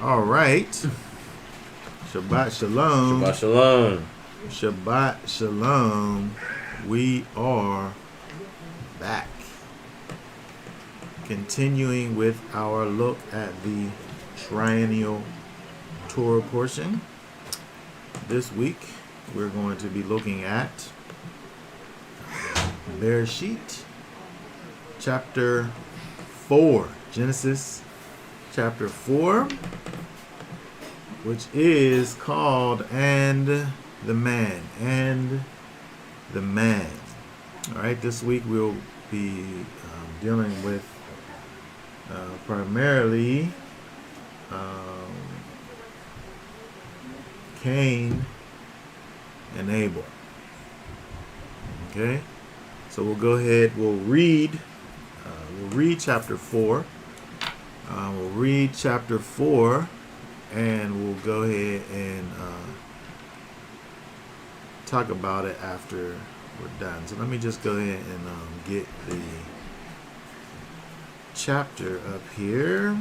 All right. Shabbat Shalom. Shabbat Shalom. Shabbat Shalom. We are back. Continuing with our look at the triennial Torah portion. This week, we're going to be looking at Bereshit, chapter 4. Genesis, chapter 4, which is called And the Man. And the Man. All right, this week we'll be dealing with primarily Cain and Abel. Okay, so we'll go ahead. We'll read chapter 4. We'll read chapter 4, and we'll go ahead and talk about it after we're done. So let me just go ahead and get the chapter up here.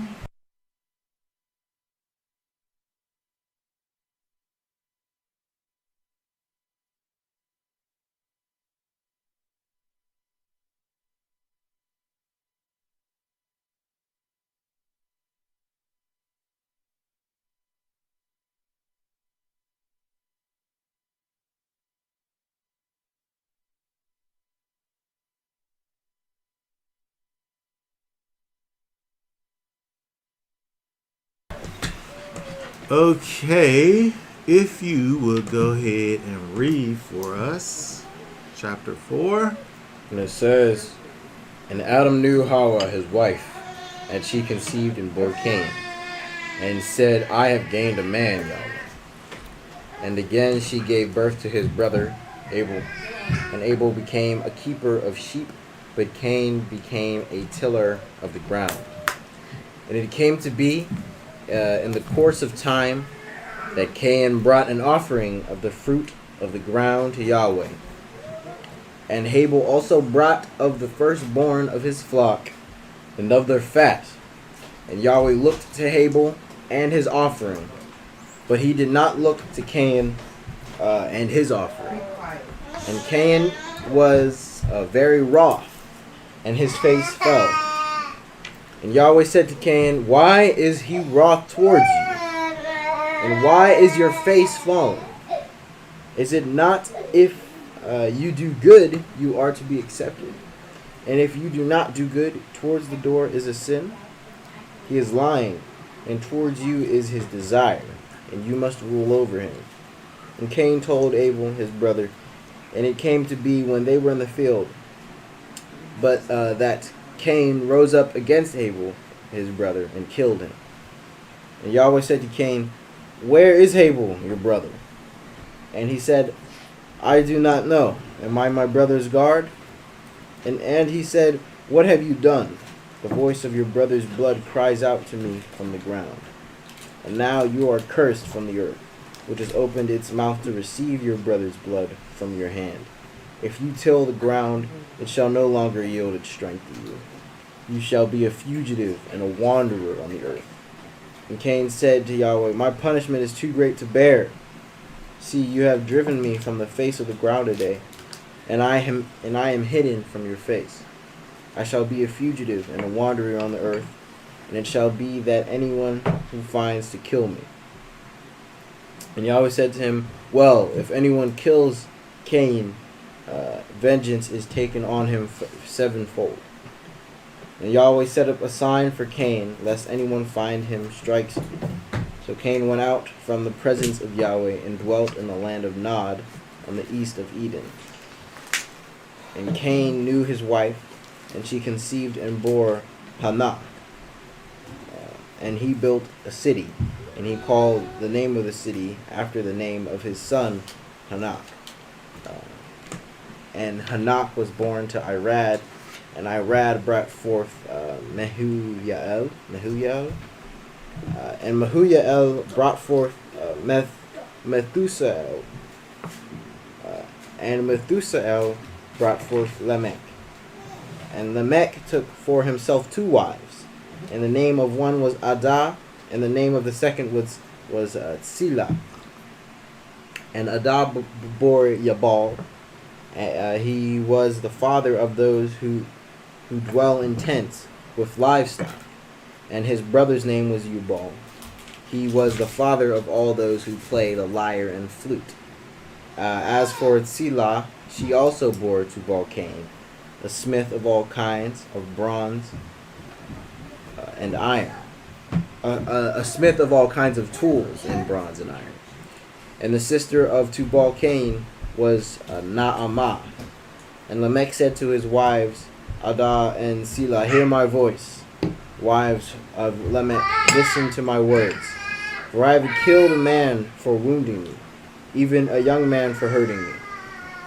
Okay, if you would go ahead and read for us chapter 4. And it says, And Adam knew Hawa his wife, and she conceived and bore Cain, and said, I have gained a man, Yahweh. And again she gave birth to his brother Abel, and Abel became a keeper of sheep, but Cain became a tiller of the ground. And it came to be in the course of time that Cain brought an offering of the fruit of the ground to Yahweh. And Abel also brought of the firstborn of his flock and of their fat. And Yahweh looked to Abel and his offering, but he did not look to Cain and his offering. And Cain was very wroth, and his face fell. And Yahweh said to Cain, Why is he wroth towards you? And why is your face fallen? Is it not if you do good, you are to be accepted? And if you do not do good, towards the door is a sin? He is lying, and towards you is his desire, and you must rule over him. And Cain told Abel his brother, and it came to be when they were in the field, but that Cain rose up against Abel, his brother, and killed him. And Yahweh said to Cain, Where is Abel, your brother? And he said, I do not know. Am I my brother's guard? And he said, What have you done? The voice of your brother's blood cries out to me from the ground. And now you are cursed from the earth, which has opened its mouth to receive your brother's blood from your hand. If you till the ground, it shall no longer yield its strength to you. You shall be a fugitive and a wanderer on the earth. And Cain said to Yahweh, My punishment is too great to bear. See, you have driven me from the face of the ground today, and I am hidden from your face. I shall be a fugitive and a wanderer on the earth, and it shall be that anyone who finds to kill me. And Yahweh said to him, Well, if anyone kills Cain, vengeance is taken on him sevenfold. And Yahweh set up a sign for Cain, lest anyone find him strikes him. So Cain went out from the presence of Yahweh and dwelt in the land of Nod, on the east of Eden. And Cain knew his wife, and she conceived and bore Hanok. And he built a city, and he called the name of the city after the name of his son, Hanok. And Hanok was born to Irad, and Irad brought forth Mehujael. And Mehujael brought forth Methusael. And Methusael brought forth Lamech. And Lamech took for himself 2 wives, and the name of one was Adah, and the name of the second was Tzila. And Adab bore Yabal. He was the father of those who dwell in tents with livestock, and his brother's name was Ubal. He was the father of all those who play the lyre and flute. As for Tzila, she also bore Tubal-Cain, a smith of all kinds of bronze and iron, a smith of all kinds of tools in bronze and iron. And the sister of Tubal-Cain was Naamah. And Lamech said to his wives, Adah and Selah, hear my voice. Wives of Lamech, listen to my words. For I have killed a man for wounding me, even a young man for hurting me.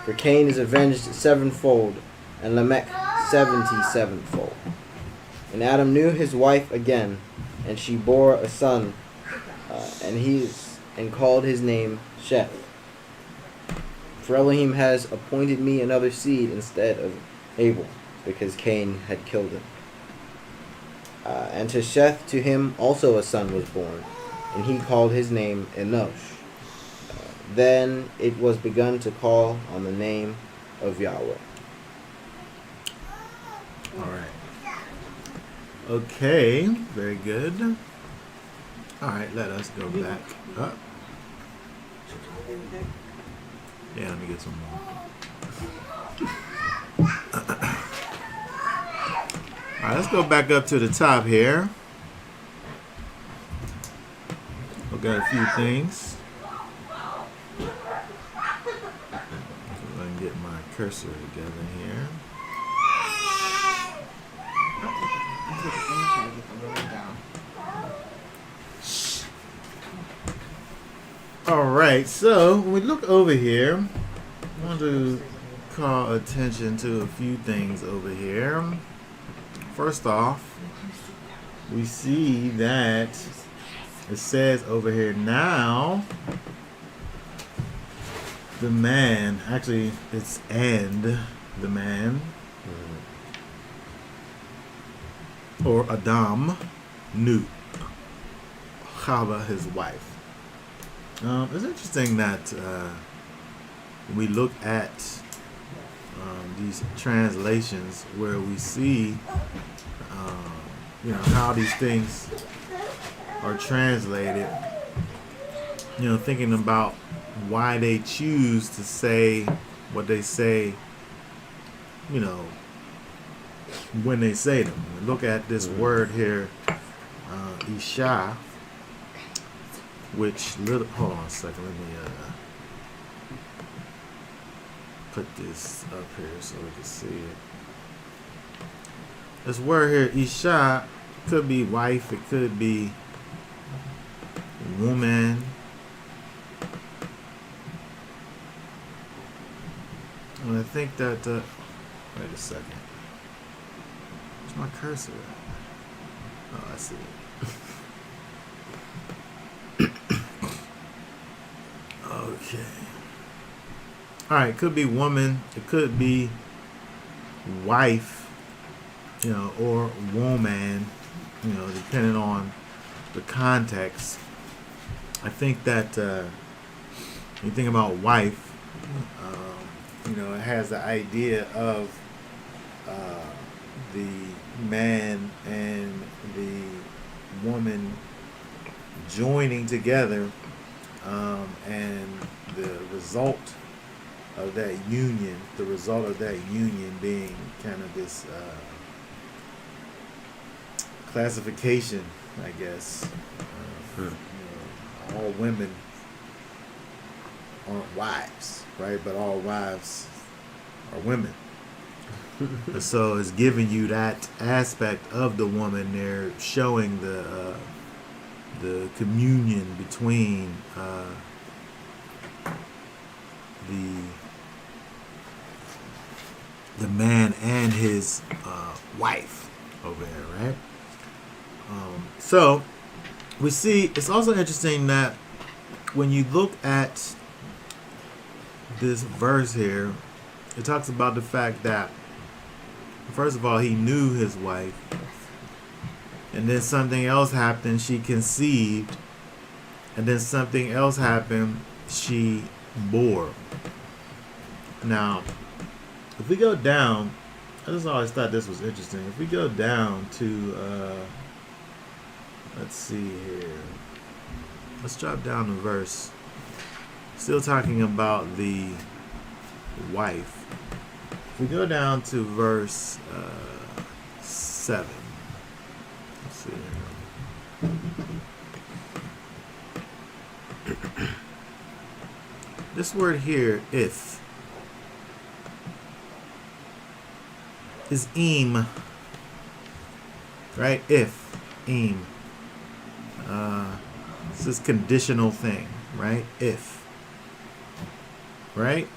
For Cain is avenged sevenfold, and Lamech 77-fold. And Adam knew his wife again, and she bore a son, and called his name Sheth. For Elohim has appointed me another seed instead of Abel, because Cain had killed him. And to Sheth, to him also a son was born, and he called his name Enosh. Then it was begun to call on the name of Yahweh. All right. Okay, very good. All right, let us go back up. Yeah, let me get some more. All right, let's go back up to the top here. Look at a few things. Go and get my cursor together here. All right, so when we look over here, I want to call attention to a few things over here. First off, we see that it says over here now, the man, actually it's and the man, or Adam, knew Chava, his wife. It's interesting that when we look at these translations where we see how these things are translated, thinking about why they choose to say what they say, when they say them. Look at this word here, Isha, which hold on a second, let me put this up here so we can see it. This word here, Isha, could be wife, it could be woman. And I think that wait a second. Where's my cursor at? Oh, I see it. Okay. Alright, it could be woman, it could be wife, or woman, depending on the context. I think that when you think about wife, it has the idea of the man and the woman joining together, and the result of that union, being kind of this classification, I guess. All women aren't wives, right? But all wives are women. So it's giving you that aspect of the woman there, showing the communion between the man and his wife over there, right? So we see it's also interesting that when you look at this verse here, it talks about the fact that, first of all, he knew his wife, and then something else happened, she conceived, and then something else happened, she bore. Now, if we go down, I just always thought this was interesting. If we go down to, let's see here. Let's drop down to verse. Still talking about the wife. If we go down to verse 7. Let's see here. This word here, if, is im, right? If, im. It's this conditional thing, right? If, right?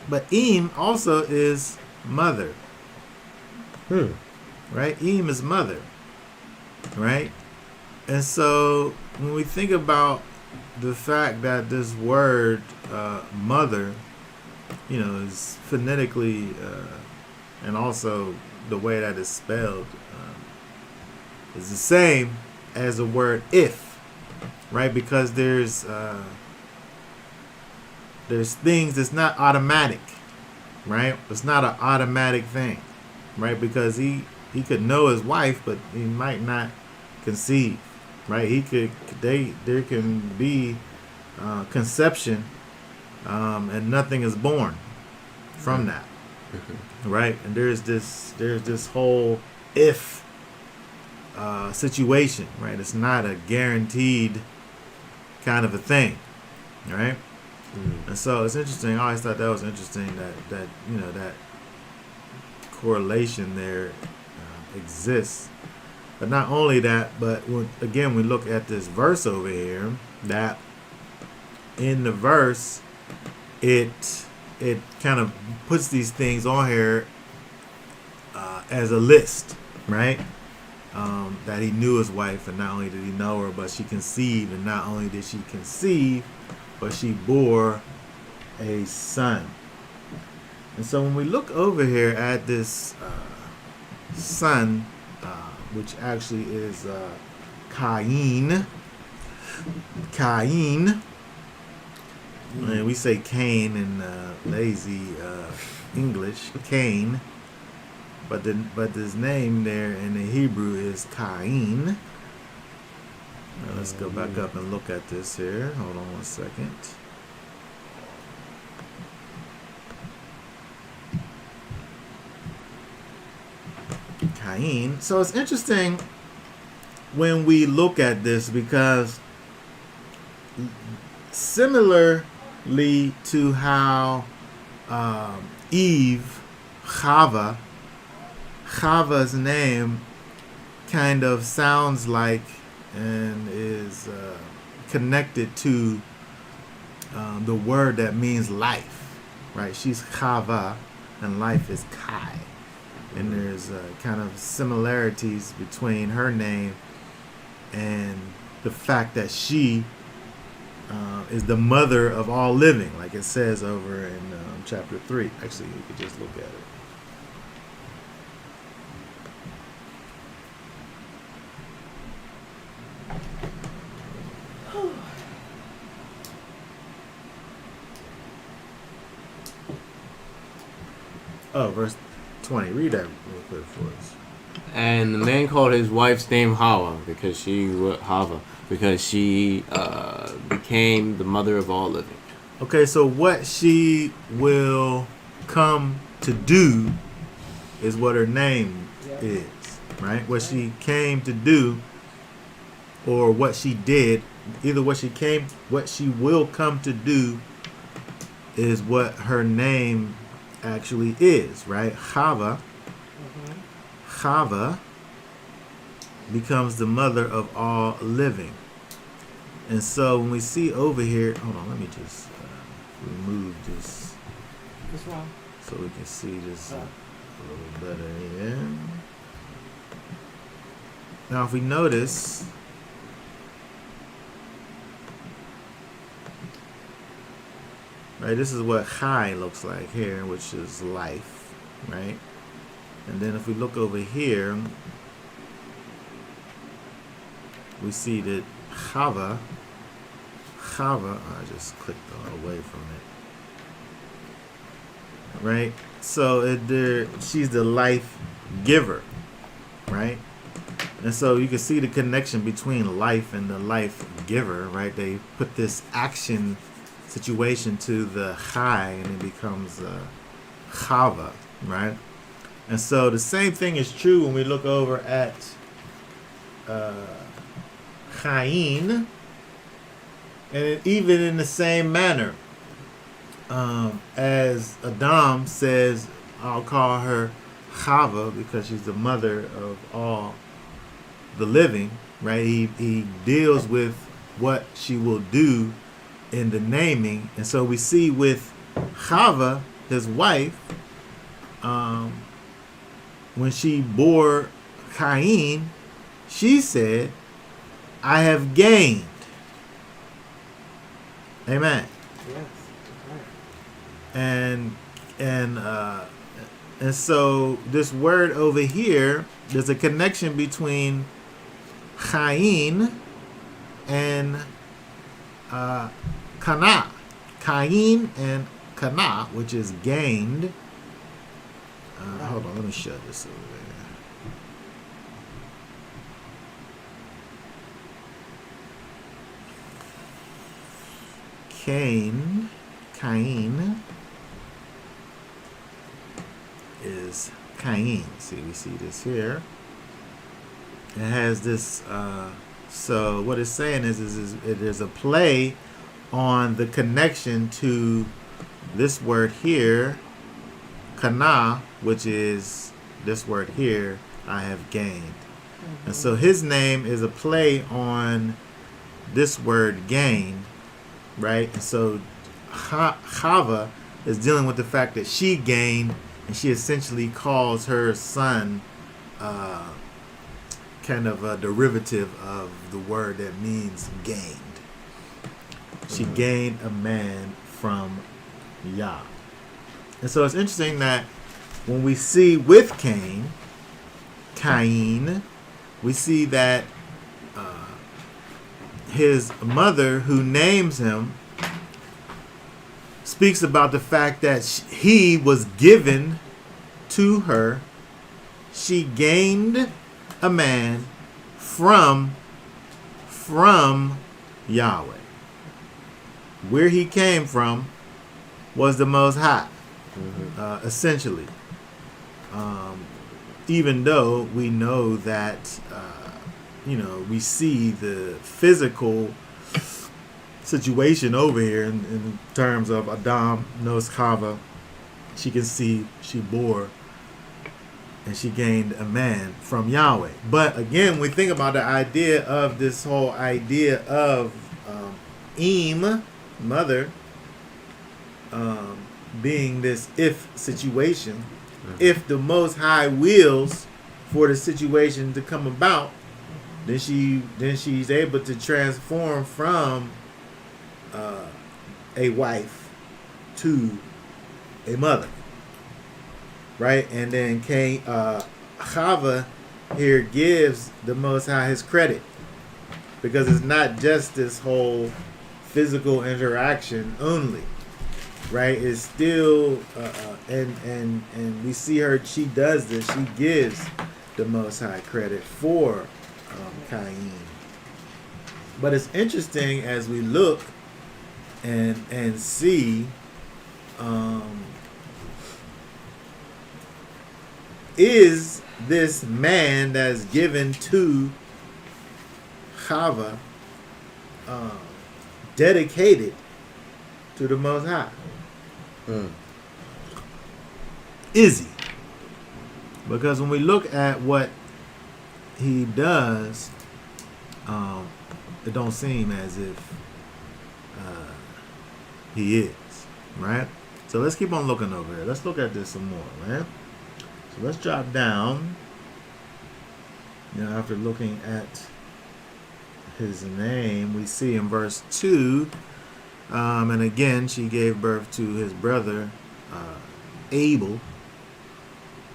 But im also is mother, right? Im is mother, right? And so when we think about the fact that this word mother, is phonetically and also the way that it's spelled is the same as the word if, right? Because there's things that's not automatic, right? It's not an automatic thing, right? Because he could know his wife, but he might not conceive, right? There can be conception, and nothing is born from that, right? And there's this whole if situation, right? It's not a guaranteed kind of a thing, right? And so it's interesting. I always thought that was interesting that that correlation there exists. But not only that, but again we look at this verse over here, that in the verse it kind of puts these things on here as a list, right? That he knew his wife, and not only did he know her, but she conceived, and not only did she conceive, but she bore a son. And so when we look over here at this son, which actually is Cain, and we say Cain in lazy English, Cain, but his name there in the Hebrew is Cain. Now let's go back up and look at this here. Hold on one second. Cain. So it's interesting when we look at this, because similarly to how Eve, Chava's name kind of sounds like and is connected to the word that means life, right? She's Chava, and life is Kai. And there's kind of similarities between her name and the fact that she is the mother of all living, like it says over in chapter 3. Actually, you could just look at it. Oh, verse 20. Read that real quick for us. And the man called his wife's name Hawa because she became the mother of all living. Okay, so what she will come to do is what her name is, right? What she came to do, or what she did, either what she will come to do is what her name actually is, right? Chava becomes the mother of all living. And so when we see over here, hold on, let me just remove this. What's wrong? So we can see this a little better here. Now if we notice, right, this is what Chai looks like here, which is life, right? And then if we look over here, we see that Chava, I just clicked away from it. Right? So she's the life giver, right? And so you can see the connection between life and the life giver, right? They put this action situation to the Chai, and it becomes Chava, right? And so the same thing is true when we look over at Chayin, and even in the same manner, as Adam says, I'll call her Chava because she's the mother of all the living, right? He deals with what she will do in the naming. And so we see with Chava, his wife, when she bore Cain, she said, I have gained. Amen. Yes. And so this word over here, there's a connection between Cain and Kana. Cain and Kana, which is gained. Hold on, let me shut this over there. Cain is Cain. See, we see this here. It has this. So what it's saying is it is a play on the connection to this word here, kana, which is this word here, I have gained. Mm-hmm. And so his name is a play on this word gained, right? And so Chava is dealing with the fact that she gained, and she essentially calls her son kind of a derivative of the word that means gained. She gained a man from Yah. And so it's interesting that when we see with Cain, we see that his mother, who names him, speaks about the fact that he was given to her. She gained a man from Yahweh. Where he came from was the Most High, essentially. Even though we know that, we see the physical situation over here in terms of Adam knows Chava. She can see she bore and she gained a man from Yahweh. But again, we think about the idea of this whole idea of mother, being this if situation. If the Most High wills for the situation to come about, then she's able to transform from a wife to a mother, right? And then Chava here gives the Most High his credit, because it's not just this whole physical interaction only, right? It's still and we see her, she does this, she gives the Most High credit for Cain. But it's interesting as we look and see is this man that's given to Chava dedicated to the Most High? Is he? Because when we look at what he does, it don't seem as if he is, right? So let's keep on looking over here. Let's look at this some more, right? So let's drop down. After looking at his name, we see in verse 2, and again, she gave birth to his brother, Abel,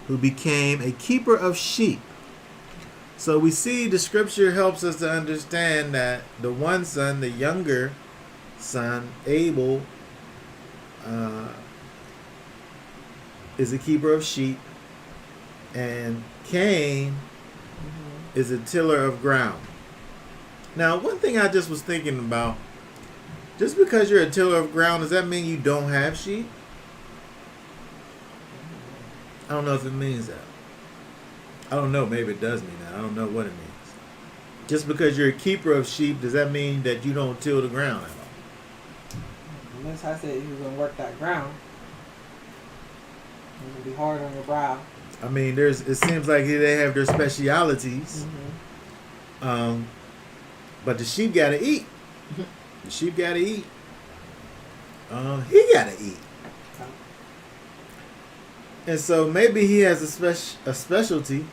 who became a keeper of sheep So we see the scripture helps us to understand that the one son, the younger son, Abel, is a keeper of sheep, and Cain is a tiller of ground. Now, one thing I just was thinking about, just because you're a tiller of ground, does that mean you don't have sheep? I don't know if it means that. I don't know. Maybe it does mean that. I don't know what it means. Just because you're a keeper of sheep, does that mean that you don't till the ground at all? Unless I said he was going to work that ground. It's going to be hard on your brow. I mean, it seems like they have their specialities. But the sheep got to eat. The sheep got to eat. He got to eat. And so maybe he has a specialty.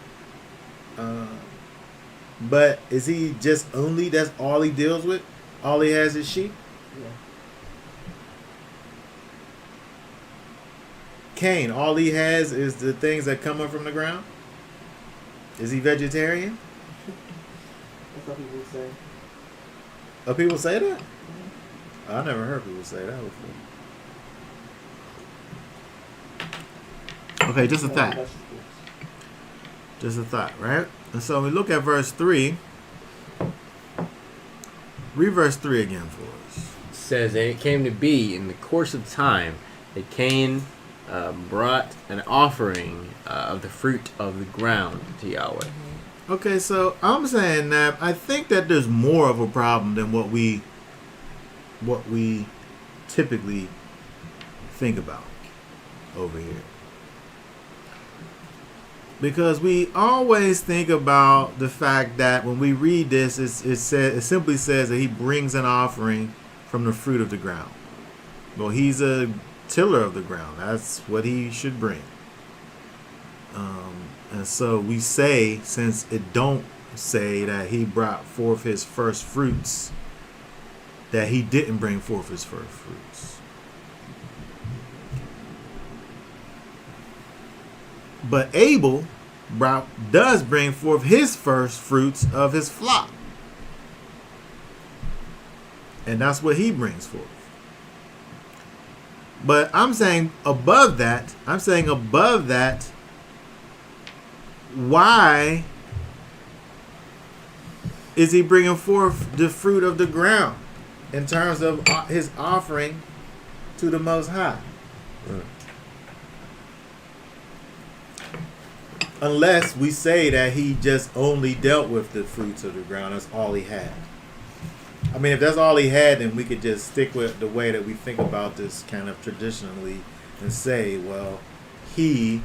But is he just only, that's all he deals with? All he has is sheep? Yeah. Cain, all he has is the things that come up from the ground? Is he vegetarian? That's what people say. Oh, people say that? I never heard people say that before. Okay, just a thought. Just a thought, right? And so we look at verse 3. Read verse 3 again for us. It says, and it came to be in the course of time that Cain brought an offering of the fruit of the ground to Yahweh. Okay, so I'm saying that I think that there's more of a problem than what we typically think about over here. Because we always think about the fact that when we read this, it simply says that he brings an offering from the fruit of the ground. Well, he's a tiller of the ground. That's what he should bring. And so we say, since it don't say that he brought forth his first fruits, that he didn't bring forth his first fruits. But Abel does bring forth his first fruits of his flock. And that's what he brings forth. But I'm saying above that, why is he bringing forth the fruit of the ground in terms of his offering to the Most High? Unless we say that he just only dealt with the fruits of the ground. That's all he had. I mean, if that's all he had, then we could just stick with the way that we think about this kind of traditionally and say, well, he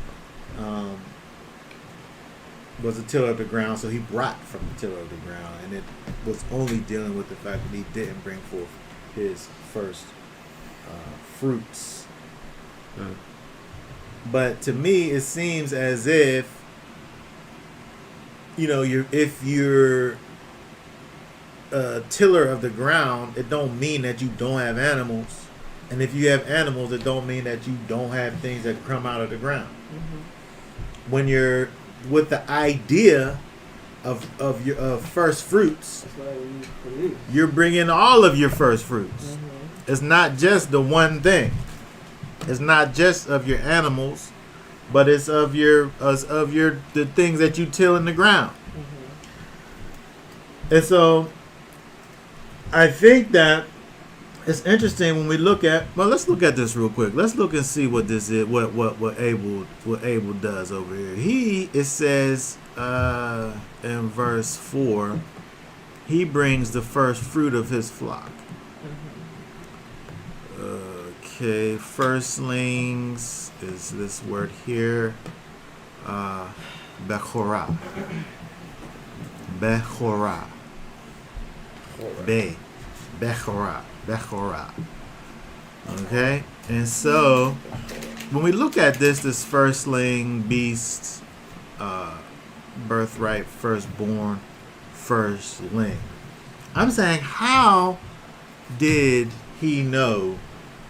was a tiller of the ground, so he brought from the tiller of the ground, and it was only dealing with the fact that he didn't bring forth his first fruits. But to me, it seems as if, if you're a tiller of the ground, it don't mean that you don't have animals, and if you have animals, it don't mean that you don't have things that come out of the ground. When you're with the idea of your first fruits, you're bringing all of your first fruits. It's not just the one thing. It's not just of your animals, but it's of the things that you till in the ground. And so I think that it's interesting when we look at, well, let's look at this real quick. Let's look and see what this is, what Abel does over here. It says in verse 4, he brings the first fruit of his flock. Okay, firstlings is this word here, Bechorah. Bechorah. Okay, and so when we look at this firstling, beast, birthright, firstborn, firstling, I'm saying, how did he know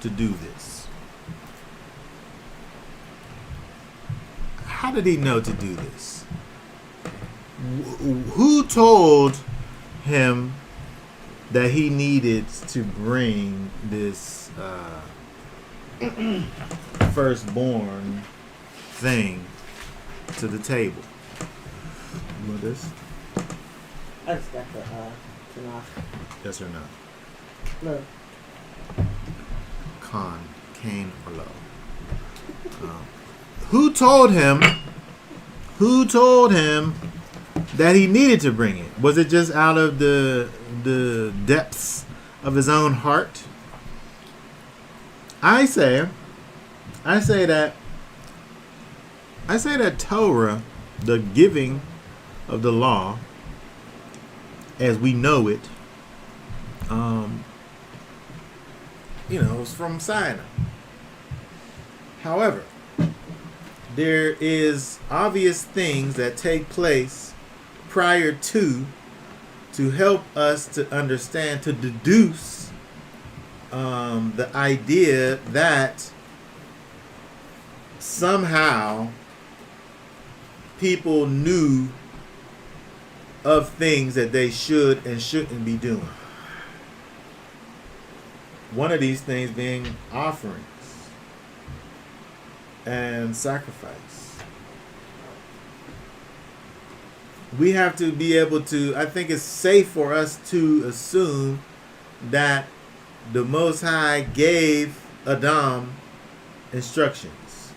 to do this? How did he know to do this? who told him that he needed to bring this firstborn thing to the table? You want this? I just got the Tanakh. Yes or no? Look. Cain or Lo. Who told him? Who told him that he needed to bring it? Was it just out of the depths of his own heart? I say that Torah, the giving of the law, as we know it, was from Sinai. However, there is obvious things that take place prior to help us to understand, to deduce the idea that somehow people knew of things that they should and shouldn't be doing. One of these things being offerings and sacrifice. We have to be able to, I think it's safe for us to assume that the Most High gave Adam instructions.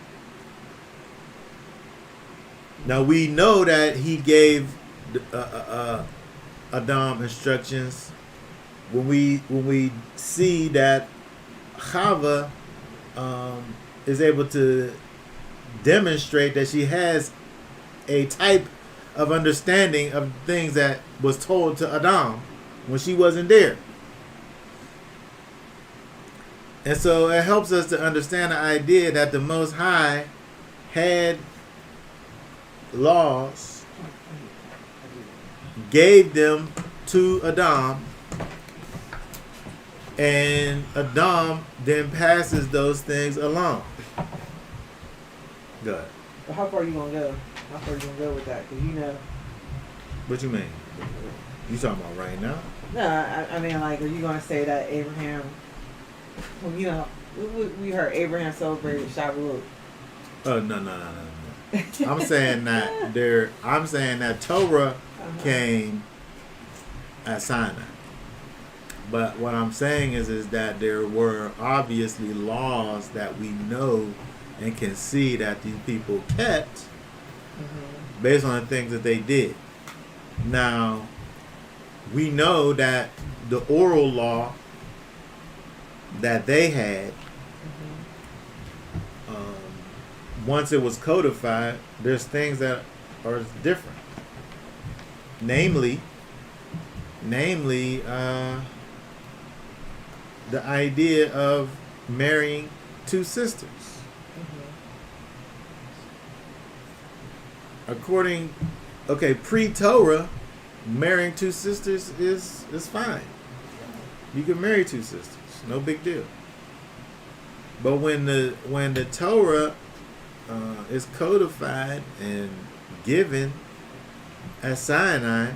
Now we know that he gave Adam instructions when we see that Chava is able to demonstrate that she has a type of understanding of things that was told to Adam when she wasn't there. And so it helps us to understand the idea that the Most High had laws, gave them to Adam, and Adam then passes those things along. Good. But how far are you gonna go? How far are you gonna go with that? Because What you mean? You talking about right now? No, I mean, like, are you gonna say that Abraham? Well, we heard Abraham celebrated Shavuot. Oh no. I'm saying that Torah came at Sinai. But what I'm saying is that there were obviously laws that we know and can see that these people kept based on the things that they did. Now, we know that the oral law that they had, once it was codified, there's things that are different. Namely, the idea of marrying two sisters. Pre-Torah, marrying two sisters is fine. You can marry two sisters, no big deal. But when the Torah is codified and given at Sinai,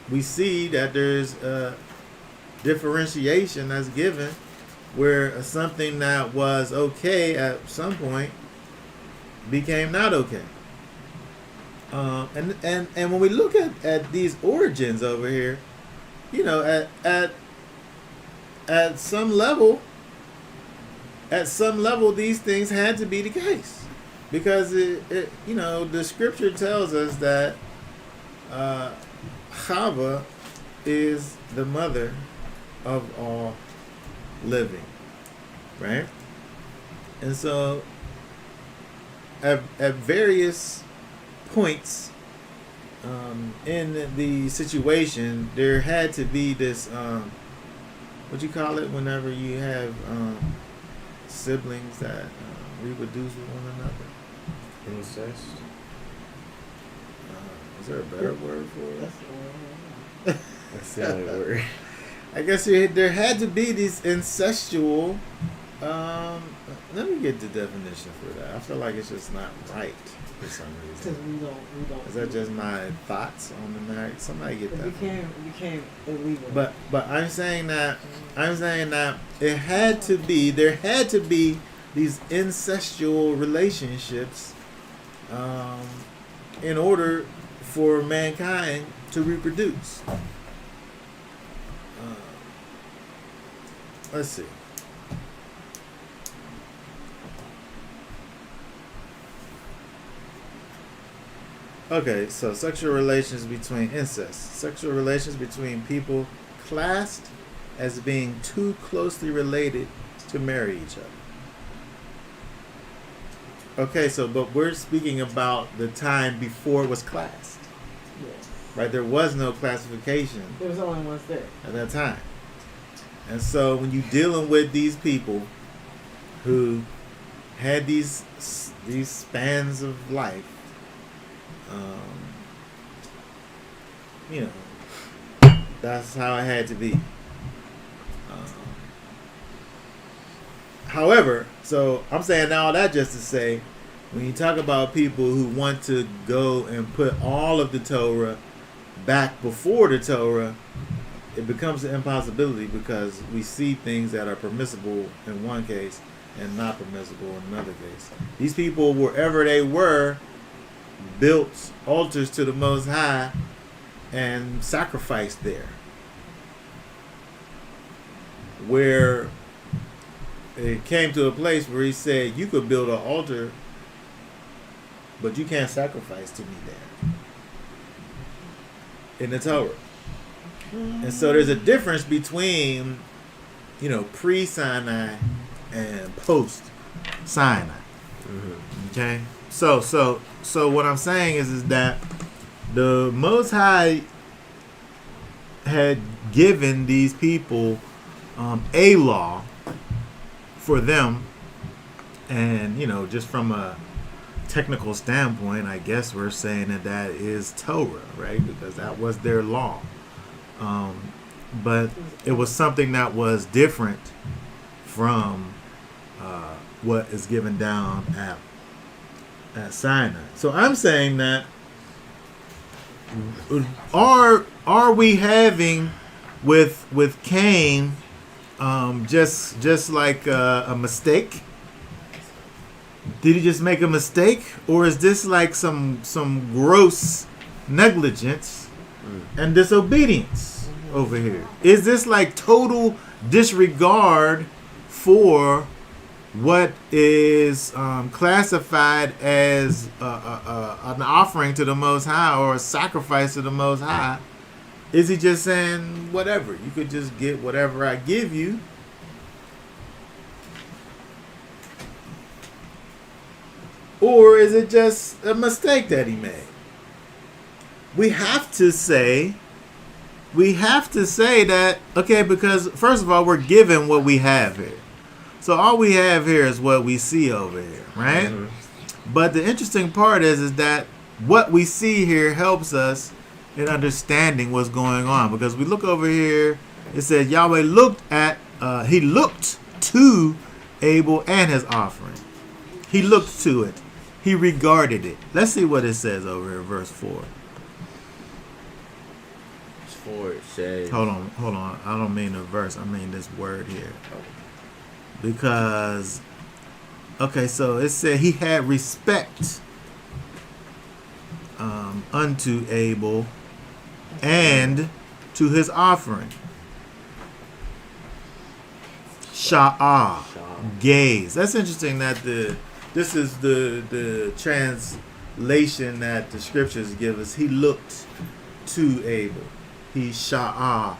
we see that there's a differentiation that's given where something that was okay at some point became not okay. And when we look at these origins over here, at some level, these things had to be the case, because the scripture tells us that Chava is the mother of all living, right? And so at various points in the situation, there had to be this what you call it whenever you have siblings that reproduce with one another. Incest. Is there a better word for it? That's the only word. I guess there had to be these incestual. Let me get the definition for that. I feel like it's just not right. for some Because reason. we don't. Is that just my thoughts on the marriage? Somebody get that. It became illegal. But I'm saying that it had to be, there had to be these incestual relationships in order for mankind to reproduce. Let's see. Okay, so sexual relations between incest. Sexual relations between people classed as being too closely related to marry each other. Okay, so but we're speaking about the time before it was classed. Yes. Right? There was no classification There was only one there. at that time. And so when you're dealing with these people who had these spans of life, you know, that's how it had to be. However, so I'm saying all that just to say, when you talk about people who want to go and put all of the Torah back before the Torah, it becomes an impossibility because we see things that are permissible in one case and not permissible in another case. These people, wherever they were, built altars to the Most High and sacrificed there. Where it came to a place where he said, you could build an altar, but you can't sacrifice to me there. In the Torah. And so there's a difference between, you know, pre-Sinai and post-Sinai. Mm-hmm. Okay? So what I'm saying is that the Most High had given these people a law for them, and you know, just from a technical standpoint, I guess we're saying that is Torah, right? Because that was their law. But it was something that was different from what is given down at Sinai. So I'm saying that are we having with Cain just like a mistake? Did he just make a mistake, or is this like some gross negligence and disobedience over here? Is this like total disregard for what is classified as an offering to the Most High or a sacrifice to the Most High? Is he just saying, whatever, you could just get whatever I give you? Or is it just a mistake that he made? We have to say that, okay, because first of all, we're given what we have here. So all we have here is what we see over here, right? Mm-hmm. But the interesting part is that what we see here helps us in understanding what's going on. Because we look over here, it says Yahweh he looked to Abel and his offering. He looked to it. He regarded it. Let's see what it says over here, verse 4. Verse 4 it says. Hold on. I don't mean the verse. I mean this word here. Because, okay, so it said he had respect unto Abel and to his offering. Sha'ah, gaze. That's interesting that this is the translation that the scriptures give us. He looked to Abel. He sha'a'd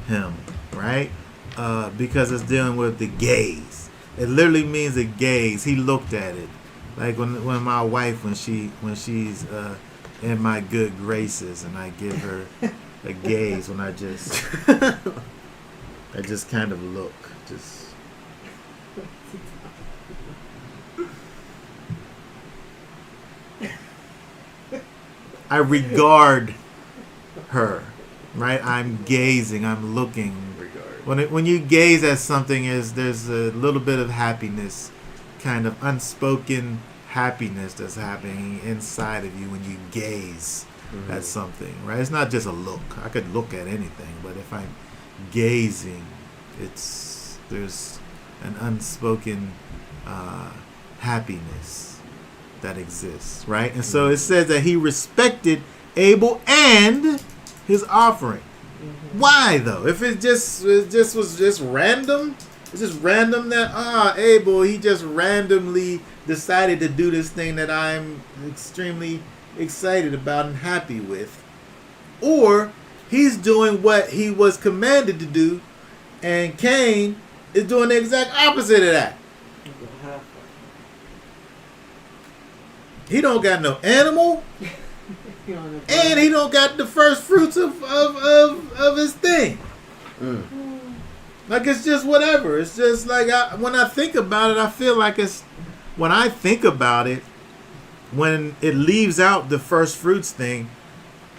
him, right? Because it's dealing with the gaze. It literally means a gaze. He looked at it. Like when my wife, when she's in my good graces and I give her a gaze when I just kind of look. Just I regard her, right? I'm gazing, I'm looking. When you gaze at something, there's a little bit of happiness, kind of unspoken happiness that's happening inside of you when you gaze at something, right? It's not just a look. I could look at anything, but if I'm gazing, there's an unspoken happiness that exists, right? And so it says that he respected Abel and his offering. Why though? If it was just random, it's just random that Abel, he just randomly decided to do this thing that I'm extremely excited about and happy with, or he's doing what he was commanded to do, and Cain is doing the exact opposite of that. He don't got no animal, and he don't got the first fruits of his thing. Like, it's just whatever. It's just like when I think about it, I feel like when I think about it, when it leaves out the first fruits thing,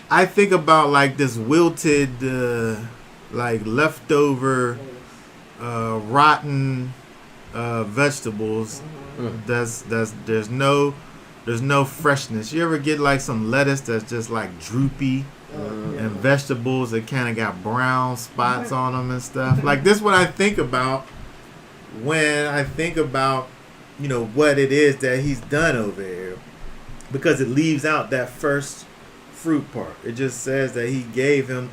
I think about like this wilted, like leftover, rotten vegetables. There's no freshness. You ever get like some lettuce that's just like droopy, and vegetables that kind of got brown spots on them and stuff? Like, this is what I think about when I think about, what it is that he's done over here, because it leaves out that first fruit part. It just says that he gave him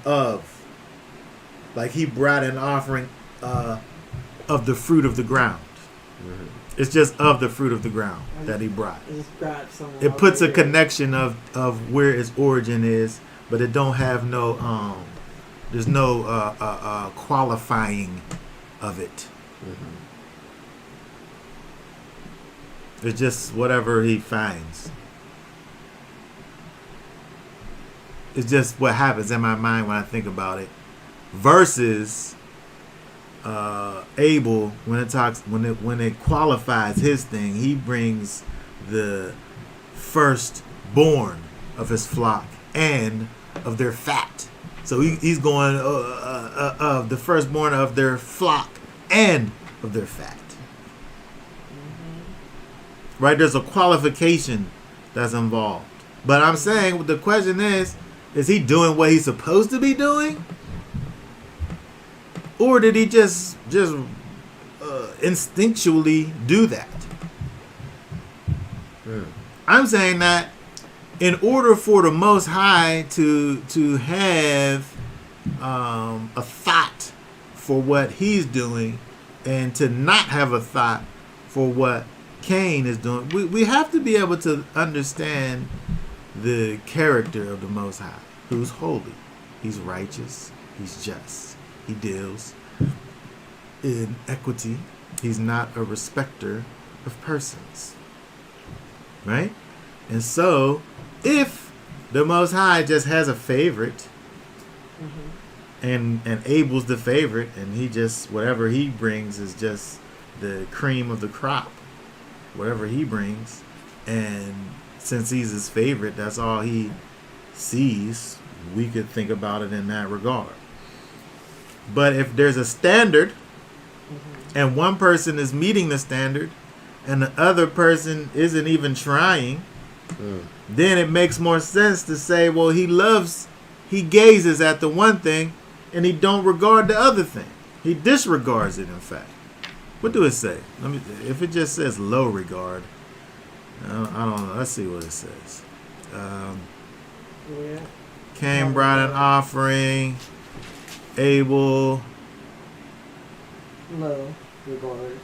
like he brought an offering of the fruit of the ground. It's just of the fruit of the ground that he brought. It puts a connection of where its origin is, but it don't have no there's no qualifying of it. It's just whatever he finds. It's just what happens in my mind when I think about it. Versus Abel, when it qualifies his thing, he brings the firstborn of his flock and of their fat. So he's going of the firstborn of their flock and of their fat. Right? There's a qualification that's involved. But I'm saying the question is he doing what he's supposed to be doing? Or did he just instinctually do that? I'm saying that in order for the Most High to have a thought for what he's doing, and to not have a thought for what Cain is doing, we have to be able to understand the character of the Most High, who's holy. He's righteous. He's just. He deals in equity. He's not a respecter of persons. Right? And so, if the Most High just has a favorite, and Abel's the favorite, and he just, whatever he brings is just the cream of the crop, whatever he brings, and since he's his favorite, that's all he sees, we could think about it in that regard. But if there's a standard, and one person is meeting the standard, and the other person isn't even trying, then it makes more sense to say, well, he gazes at the one thing, and he don't regard the other thing. He disregards it, in fact. What do it say? If it just says low regard, I don't know. Let's see what it says. Cain brought an offering. Abel. Low regard.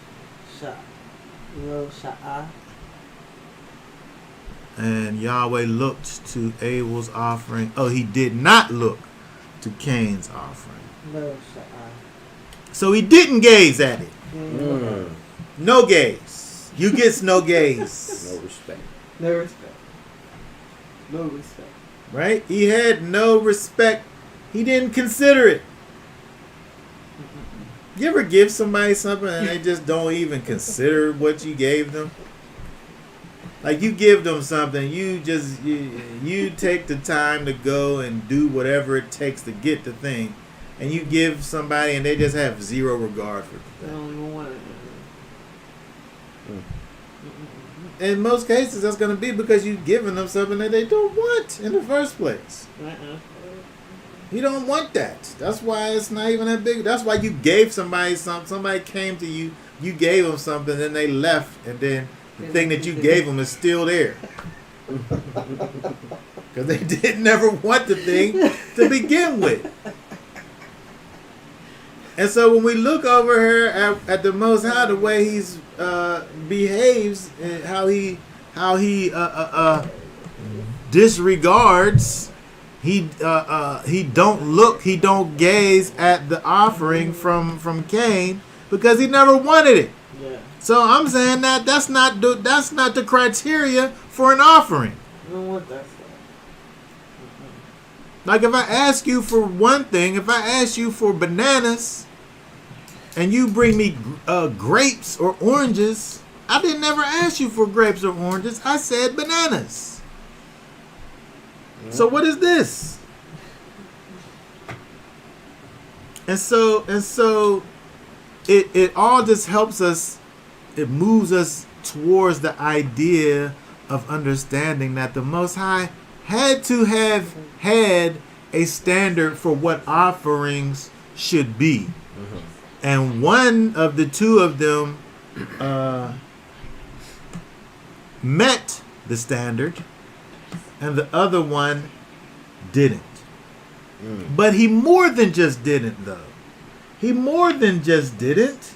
Low sha'ah. And Yahweh looked to Abel's offering. Oh, he did not look to Cain's offering. Low sha'ah. So he didn't gaze at it. No gaze. You get no gaze. No respect. No respect. No respect. Right? He had no respect. He didn't consider it. You ever give somebody something and they just don't even consider what you gave them? Like, you give them something, you take the time to go and do whatever it takes to get the thing, and you give somebody and they just have zero regard for the They thing. don't even want it. in most cases, that's going to be because you've given them something that they don't want in the first place. You don't want that. That's why it's not even that big. That's why you gave somebody something. Somebody came to you, you gave them something, then they left, and then the thing that you gave them is still there. Because they did never want the thing to begin with. And so when we look over here at the Most High, the way he's behaves and how he disregards, he don't gaze at the offering from Cain because he never wanted it. Yeah. So I'm saying that's not the criteria for an offering. I don't want that stuff. Like if I ask you for one thing, if I ask you for bananas, and you bring me grapes or oranges, I didn't ever ask you for grapes or oranges. I said bananas. So what is this? And so it all just helps us. It moves us towards the idea of understanding that the Most High had to have had a standard for what offerings should be. Mm-hmm. And one of the two of them met the standard, and the other one didn't. But he more than just didn't, though. He more than just didn't.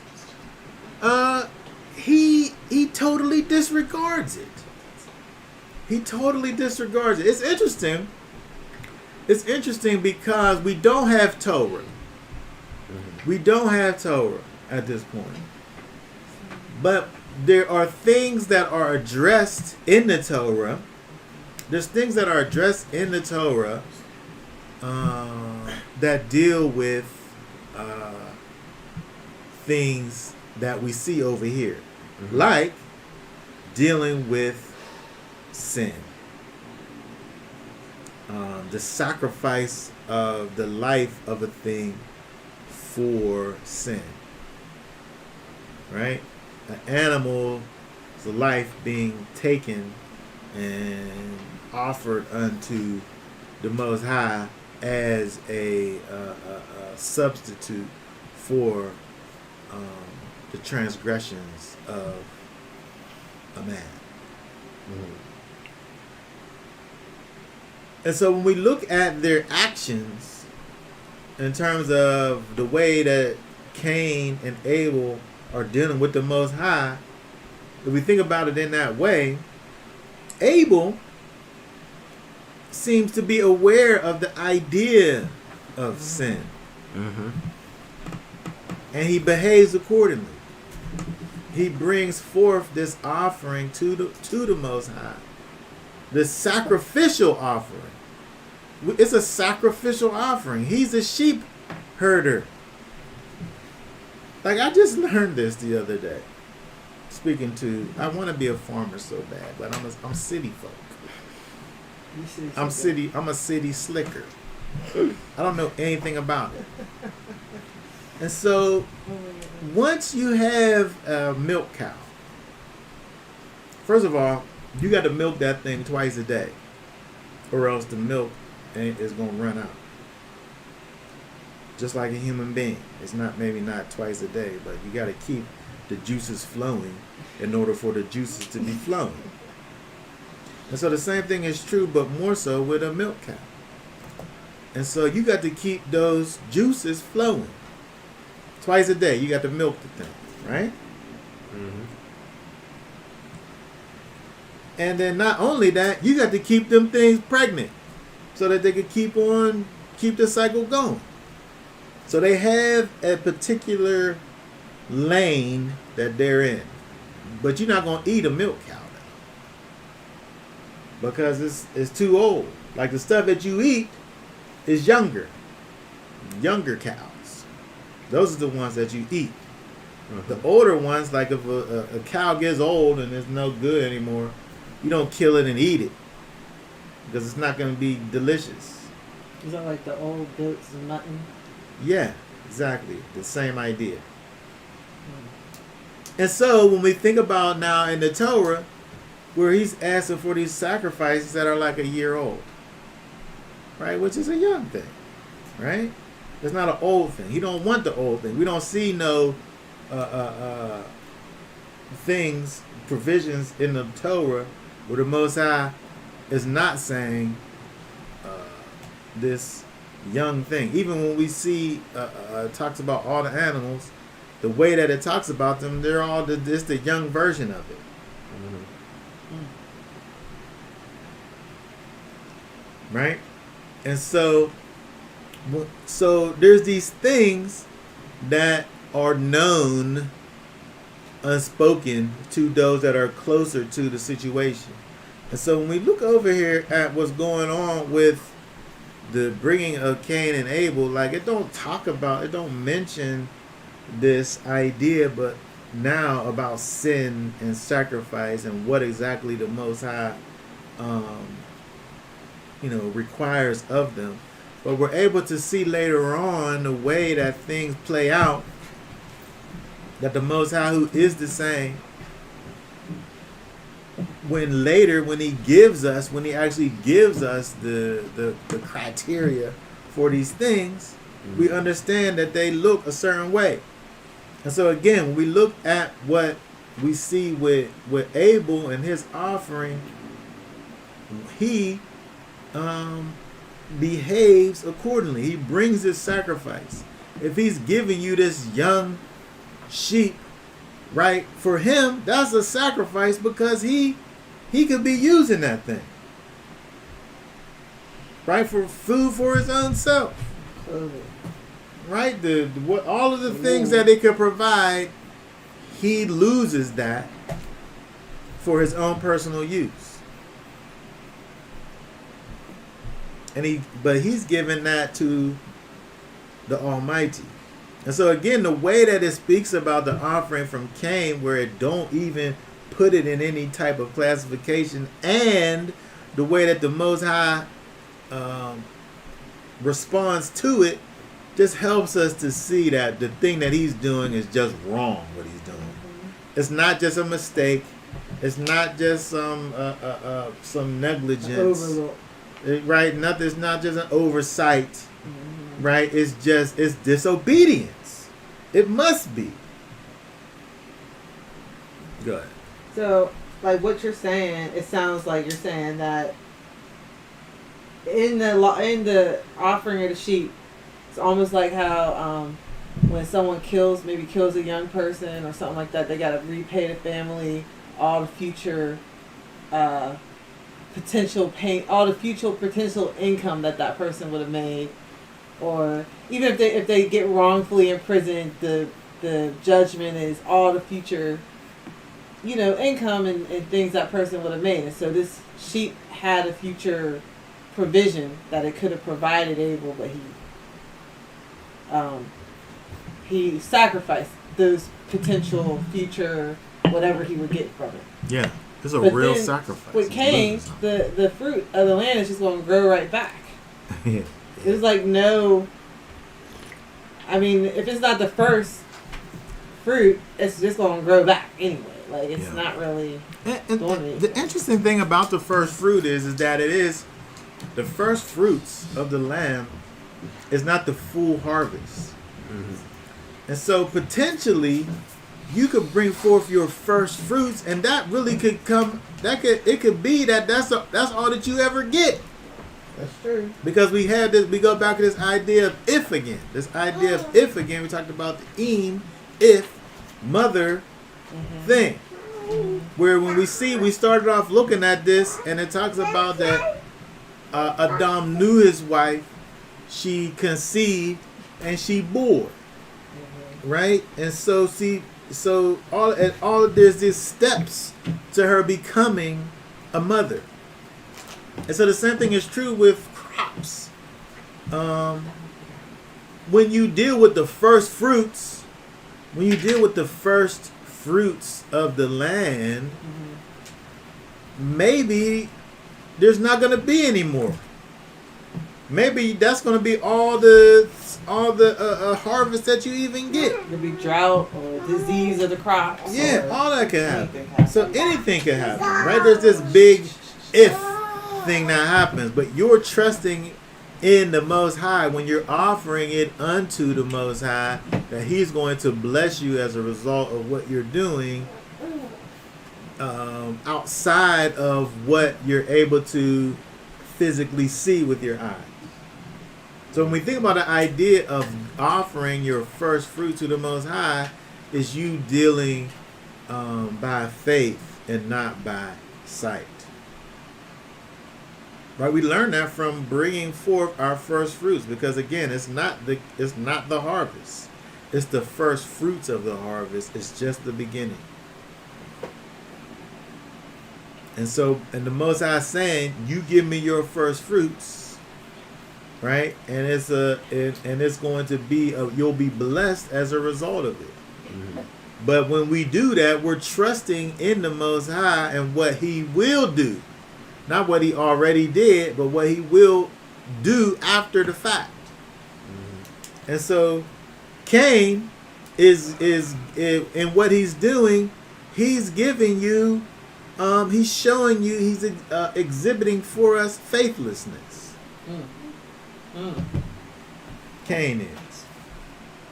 He totally disregards it. He totally disregards it. It's interesting. It's interesting because we don't have Torah. We don't have Torah at this point. But there are things that are addressed in the Torah. There's things that are addressed in the Torah that deal with things that we see over here. Mm-hmm. Like dealing with sin. The sacrifice of the life of a thing for sin, right? An animal's life being taken and offered unto the Most High as a substitute for the transgressions of a man. Mm-hmm. And so when we look at their actions, in terms of the way that Cain and Abel are dealing with the Most High, if we think about it in that way, Abel seems to be aware of the idea of sin. Mm-hmm. And he behaves accordingly. He brings forth this offering to the Most High. The sacrificial offering. It's a sacrificial offering. He's a sheep herder. Like, I just learned this the other day. Speaking to, I want to be a farmer so bad, but I'm city folk. I'm a city slicker. I don't know anything about it. And so, once you have a milk cow, first of all, you got to milk that thing twice a day, or else the milk is going to run out. Just like a human being. It's maybe not twice a day, but you got to keep the juices flowing in order for the juices to be flowing. And so the same thing is true, but more so with a milk cow. And so you got to keep those juices flowing. Twice a day, you got to milk the thing, right? Mm-hmm. And then not only that, you got to keep them things pregnant so that they can keep the cycle going. So they have a particular lane that they're in. But you're not going to eat a milk cow now, because it's too old. Like the stuff that you eat is younger cows. Those are the ones that you eat. Mm-hmm. The older ones, like if a cow gets old and it's no good anymore, you don't kill it and eat it, because it's not going to be delicious. Is that like the old goats and mutton? Yeah, exactly. The same idea. And so when we think about now in the Torah, where he's asking for these sacrifices that are like a year old, right? Which is a young thing, right? It's not an old thing. He don't want the old thing. We don't see no things, provisions in the Torah where the Most High is not saying this young thing. Even when we see it talks about all the animals, the way that it talks about them, they're all it's the young version of it. Right? And so there's these things that are known, unspoken to those that are closer to the situation. And so when we look over here at what's going on with the bringing of Cain and Abel, like it don't mention this idea, but now about sin and sacrifice and what exactly the Most High requires of them. But we're able to see later on the way that things play out, that the Most High, who is the same, when he actually gives us the criteria for these things, we understand that they look a certain way. And so again, when we look at what we see with Abel and his offering, he behaves accordingly. He brings his sacrifice. If he's giving you this young sheep, right, for him, that's a sacrifice because he could be using that thing, right, for food for his own self, right? All of the things that it could provide, he loses that for his own personal use. But he's given that to the Almighty. And so again, the way that it speaks about the offering from Cain, where it don't even put it in any type of classification, and the way that the Most High responds to it, just helps us to see that the thing that he's doing is just wrong. What he's doing, it's not just a mistake. It's not just some negligence. Right? Nothing. It's not just an oversight. Right? It's disobedience. It must be. Go ahead. So, like what you're saying, it sounds like you're saying that in the offering of the sheep, it's almost like how when someone kills a young person or something like that, they got to repay the family all the future potential pain, all the future potential income that person would have made, or even if they get wrongfully imprisoned, the judgment is all the future, income and things that person would have made. And so this sheep had a future provision that it could have provided Abel, but he sacrificed those potential future whatever he would get from it. Yeah. It's a But real then sacrifice. With Cain, the fruit of the land is just going to grow right back. Yeah. It's like no. I mean, if it's not the first fruit, it's just going to grow back anyway. Like it's not really And doing anything. the interesting thing about the first fruit is that it is the first fruits of the land is not the full harvest. And so potentially you could bring forth your first fruits, and that really could come. It could be that's all that you ever get. That's true. Because we had this, we go back to this idea of if again. This idea of if again. We talked about the if, mother thing. Where when we started off looking at this, and it talks about that Adam knew his wife, she conceived, and she bore. Right? And so all there's these steps to her becoming a mother. And so the same thing is true with crops. When you deal with the first fruits, of the land, maybe there's not going to be any more. maybe that's going to be all the harvest that you even get. There'll be drought or disease of the crops. Yeah, or all that can anything happen. So anything can happen, right? There's this big if thing that happens, but you're trusting in the Most High when you're offering it unto the Most High that He's going to bless you as a result of what you're doing, outside of what you're able to physically see with your eyes. So when we think about the idea of offering your first fruit to the Most High, is you dealing by faith and not by sight. Right? We learn that from bringing forth our first fruits, because again, it's not the harvest. It's the first fruits of the harvest. It's just the beginning. And so, and the Most High saying, "You give me your first fruits." Right, and it's going to be you'll be blessed as a result of it. Mm-hmm. But when we do that, we're trusting in the Most High and what He will do, not what He already did, but what He will do after the fact. Mm-hmm. And so, Cain is in what he's doing. He's giving you, he's showing you, he's exhibiting for us faithlessness. Cain is.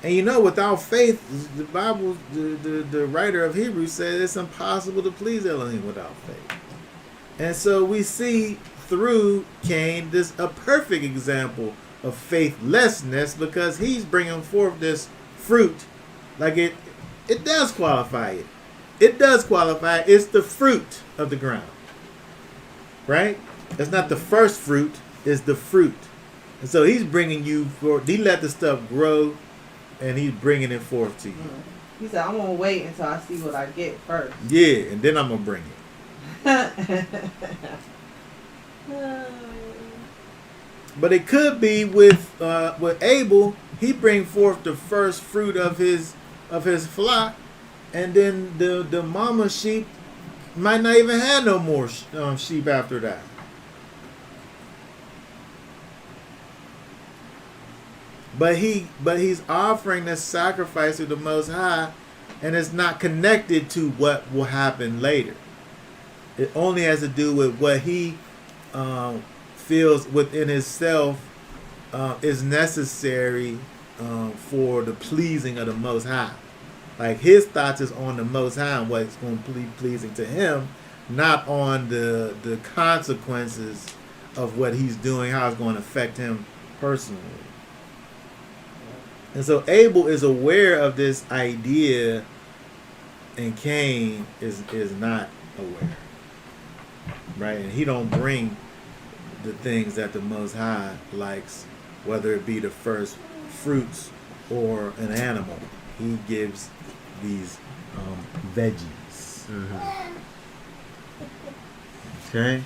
And you know, without faith, the Bible, the writer of Hebrews said it's impossible to please Elohim without faith. And so we see through Cain a perfect example of faithlessness, because he's bringing forth this fruit. Like it does qualify it. It does qualify. It's the fruit of the ground. Right? It's not the first fruit. It's the fruit. And so he's bringing you forth. He let the stuff grow, and he's bringing it forth to you. He said, "I'm gonna wait until I see what I get first." Yeah, and then I'm gonna bring it. But it could be with Abel. He bring forth the first fruit of his flock, and then the mama sheep might not even have no more sheep after that. But he's offering this sacrifice to the Most High, and it's not connected to what will happen later. It only has to do with what he feels within himself is necessary for the pleasing of the Most High. Like his thoughts is on the Most High and what's going to be pleasing to Him, not on the consequences of what he's doing, how it's going to affect him personally. And so Abel is aware of this idea, and Cain is not aware. Right? And he don't bring the things that the Most High likes, whether it be the first fruits or an animal. He gives these veggies. Mm-hmm. Okay?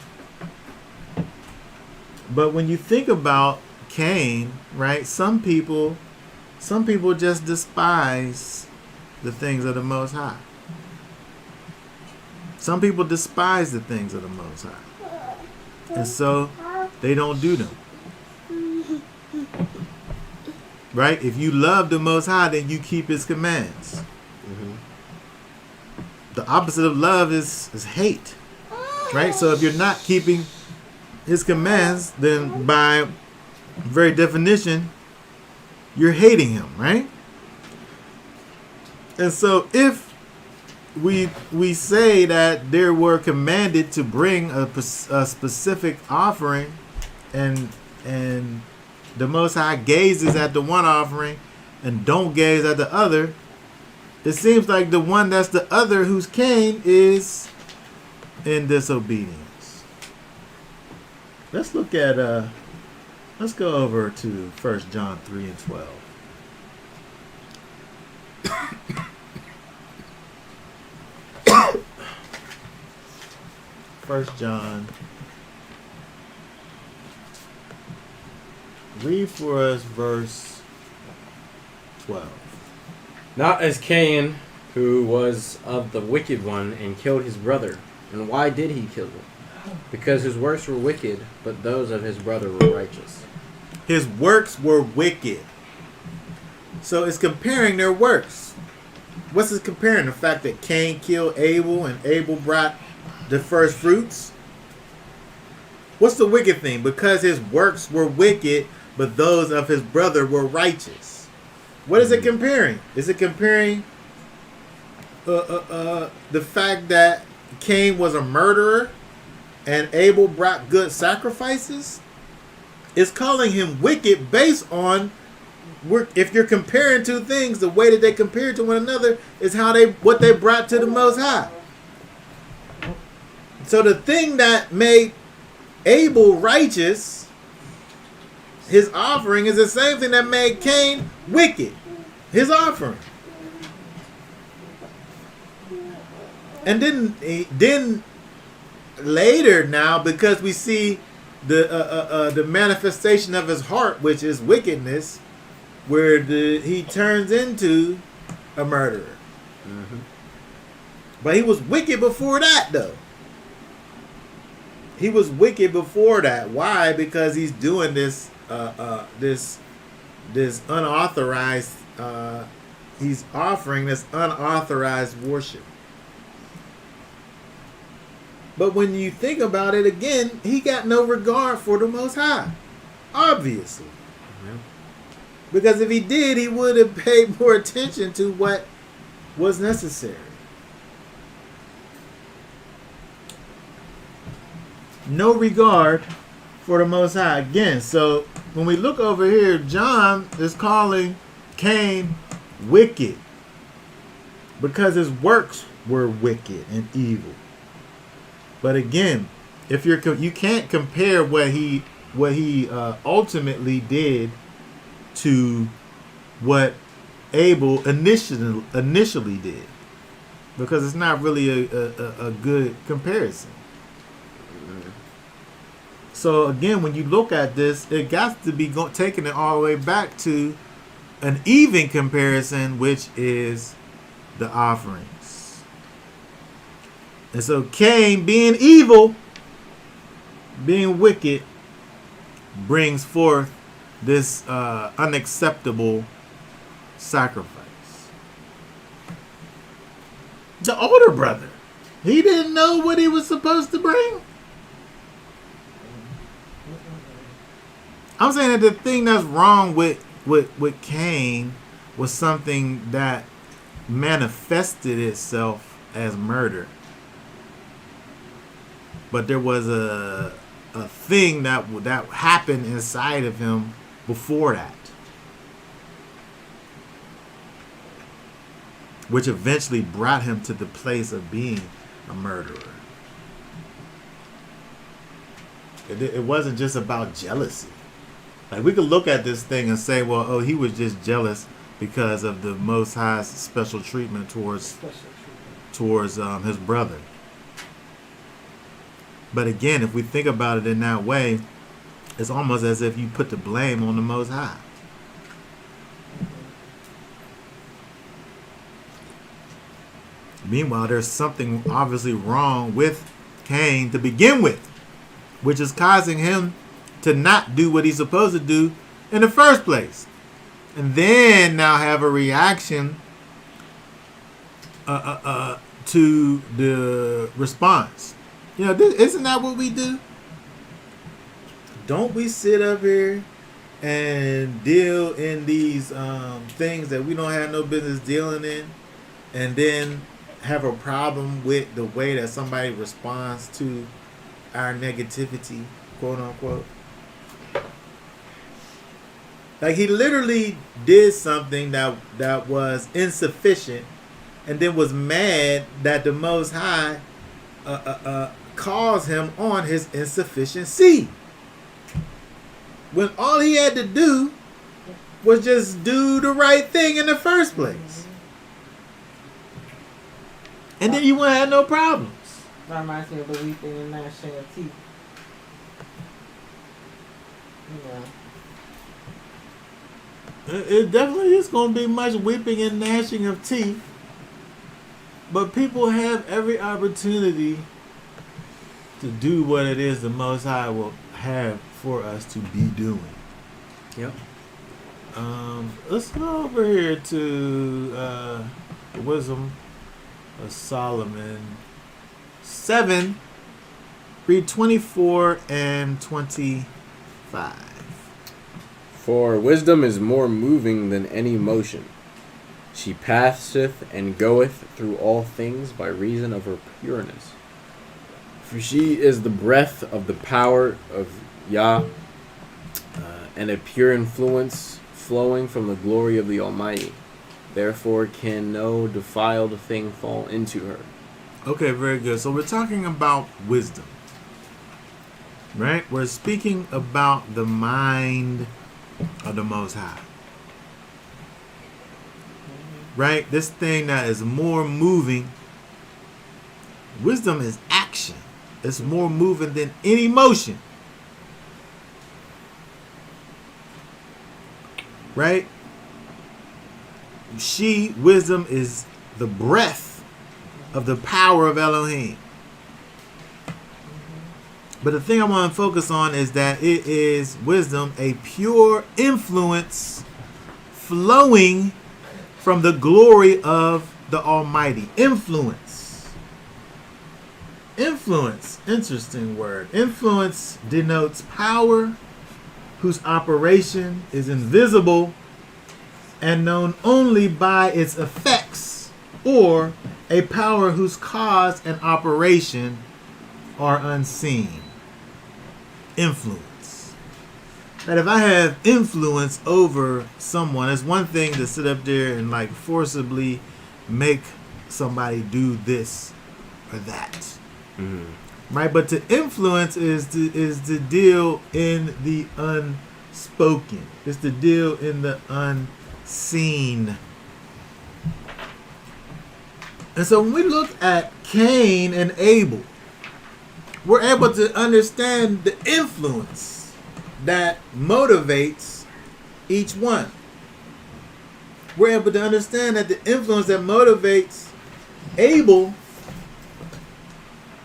But when you think about Cain, right, some people just despise the things of the Most High. Some people despise the things of the Most High. And so they don't do them. Right? If you love the Most High, then you keep His commands. Mm-hmm. The opposite of love is hate. Right? So if you're not keeping His commands, then by very definition, you're hating Him, right? And so if we say that they were commanded to bring a specific offering, and the Most High gazes at the one offering and don't gaze at the other, it seems like the one that's the other, who's Cain, is in disobedience. Let's look at let's go over to 1 John 3 and 12. First John. Read for us verse 12. Not as Cain, who was of the wicked one and killed his brother. And why did he kill him? Because his works were wicked, but those of his brother were righteous. his works were wicked. So it's comparing their works. What's it comparing? The fact that Cain killed Abel and Abel brought the first fruits? What's the wicked thing? Because his works were wicked, but those of his brother were righteous. What is it comparing? Is it comparing the fact that Cain was a murderer and Abel brought good sacrifices? It's calling him wicked based on, if you're comparing two things, the way that they compare to one another is what they brought to the Most High. So the thing that made Abel righteous, his offering, is the same thing that made Cain wicked, his offering. And then later now, because we see the manifestation of his heart, which is wickedness, where he turns into a murderer. Mm-hmm. But he was wicked before that, though. He was wicked before that. Why? Because he's doing this unauthorized. He's offering this unauthorized worship. But when you think about it again, he got no regard for the Most High. Obviously. Mm-hmm. Because if he did, he would have paid more attention to what was necessary. No regard for the Most High. Again, so when we look over here, John is calling Cain wicked because his works were wicked and evil. But again, if you can't compare what he ultimately did to what Abel initially did, because it's not really a good comparison. So again, when you look at this, it got to be taking it all the way back to an even comparison, which is the offerings. And so Cain, being evil, being wicked, brings forth this unacceptable sacrifice. The older brother, he didn't know what he was supposed to bring. I'm saying that the thing that's wrong with Cain was something that manifested itself as murder. But there was a thing that happened inside of him before that, which eventually brought him to the place of being a murderer. It wasn't just about jealousy. Like, we could look at this thing and say, well, oh, he was just jealous because of the Most High's special treatment towards his brother. But again, if we think about it in that way, it's almost as if you put the blame on the Most High. Meanwhile, there's something obviously wrong with Cain to begin with, which is causing him to not do what he's supposed to do in the first place. And then now have a reaction to the response. You know, isn't that what we do? Don't we sit up here and deal in these things that we don't have no business dealing in, and then have a problem with the way that somebody responds to our negativity, quote unquote? Like, he literally did something that was insufficient, and then was mad that the Most High calls him on his insufficiency, when all he had to do was just do the right thing in the first place. And then you wouldn't have no problems. That reminds me of the weeping and gnashing of teeth. You know. It definitely is going to be much weeping and gnashing of teeth. But people have every opportunity to do what it is the Most High will have for us to be doing. Yep. Let's go over here to the Wisdom of Solomon 7. Read 24 and 25. For wisdom is more moving than any motion. She passeth and goeth through all things by reason of her pureness. For she is the breath of the power of Yah, and a pure influence flowing from the glory of the Almighty. Therefore can no defiled thing fall into her. Okay, very good. So we're talking about wisdom, right? We're speaking about the mind of the Most High, right? This thing that is more moving. Wisdom is action. It's more moving than any motion, right? Wisdom is the breath of the power of Elohim. But the thing I want to focus on is that it is wisdom, a pure influence flowing from the glory of the Almighty. Influence. Influence. Interesting word. Influence denotes power whose operation is invisible and known only by its effects, or a power whose cause and operation are unseen. Influence. That if I have influence over someone, it's one thing to sit up there and like forcibly make somebody do this or that. Mm-hmm. Right? But to influence is to deal in the unspoken. It's to deal in the unseen. And so when we look at Cain and Abel, we're able to understand the influence that motivates each one. We're able to understand that the influence that motivates Abel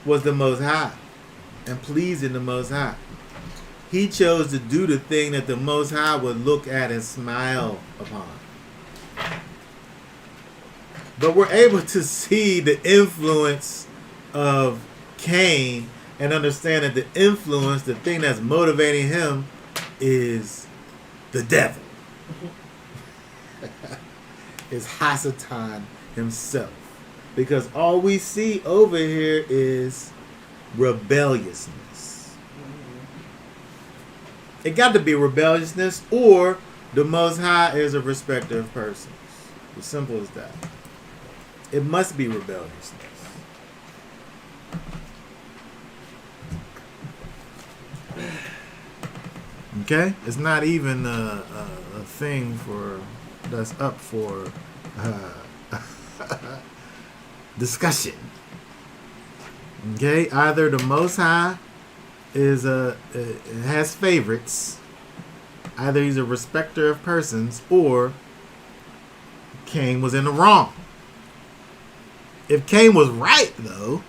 was the Most High and pleasing the Most High. He chose to do the thing that the Most High would look at and smile upon. But we're able to see the influence of Cain and understand that the influence, the thing that's motivating him, is the devil. Is Hasatan himself. Because all we see over here is rebelliousness. It got to be rebelliousness, or the Most High is a respecter of persons. As simple as that. It must be rebelliousness. Okay? It's not even a thing for that's up for discussion. Okay? Either the Most High has favorites, either he's a respecter of persons, or Cain was in the wrong. If Cain was right, though,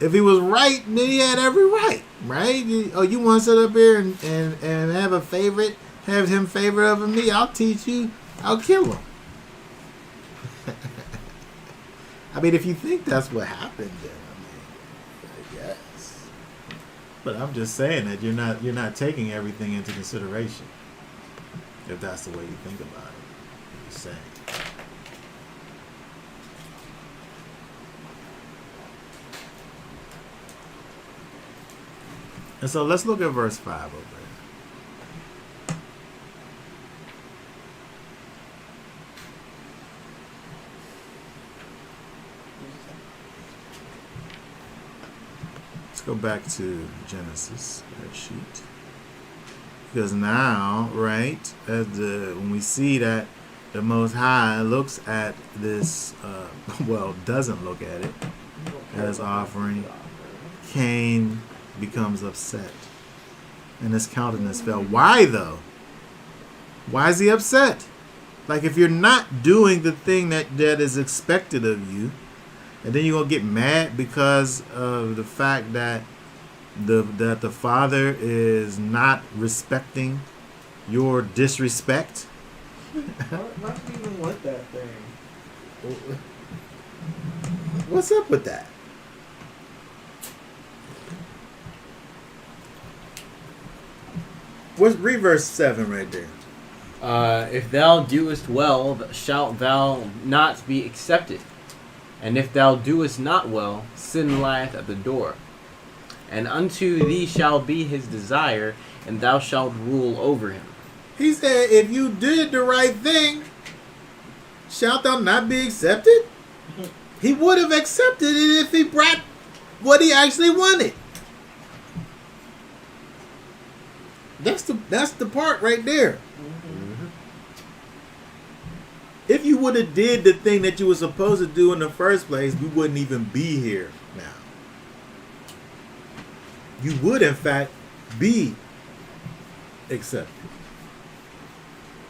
if he was right, then he had every right, right? You want to sit up here and have a favorite, have him favorite over me? I'll teach you. I'll kill him. I mean, if you think that's what happened, then I guess. But I'm just saying that you're not taking everything into consideration. If that's the way you think about it, just saying. And so let's look at verse 5 over there. Let's go back to Genesis, that sheet. Because now, right, when we see that the Most High looks at this, doesn't look at it as offering, Cain becomes upset, and his countenance fell. Why though? Why is he upset? Like, if you're not doing the thing that is expected of you, and then you're gonna get mad because of the fact that the father is not respecting your disrespect. Why do you even want that thing? What's up with that? Read verse 7 right there. If thou doest well, shalt thou not be accepted. And if thou doest not well, sin lieth at the door. And unto thee shall be his desire, and thou shalt rule over him. He said, if you did the right thing, shalt thou not be accepted? He would have accepted it if he brought what he actually wanted. That's the part right there. Mm-hmm. If you would have did the thing that you were supposed to do in the first place, we wouldn't even be here now. You would, in fact, be accepted.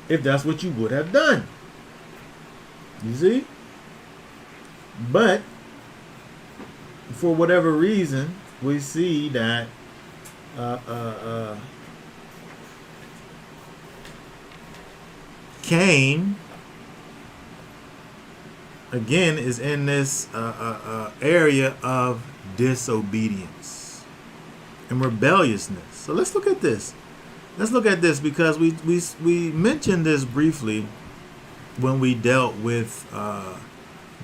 If that's what you would have done. You see? But, for whatever reason, we see that Cain, again, is in this area of disobedience and rebelliousness. So let's look at this. Let's look at this because we mentioned this briefly when we dealt with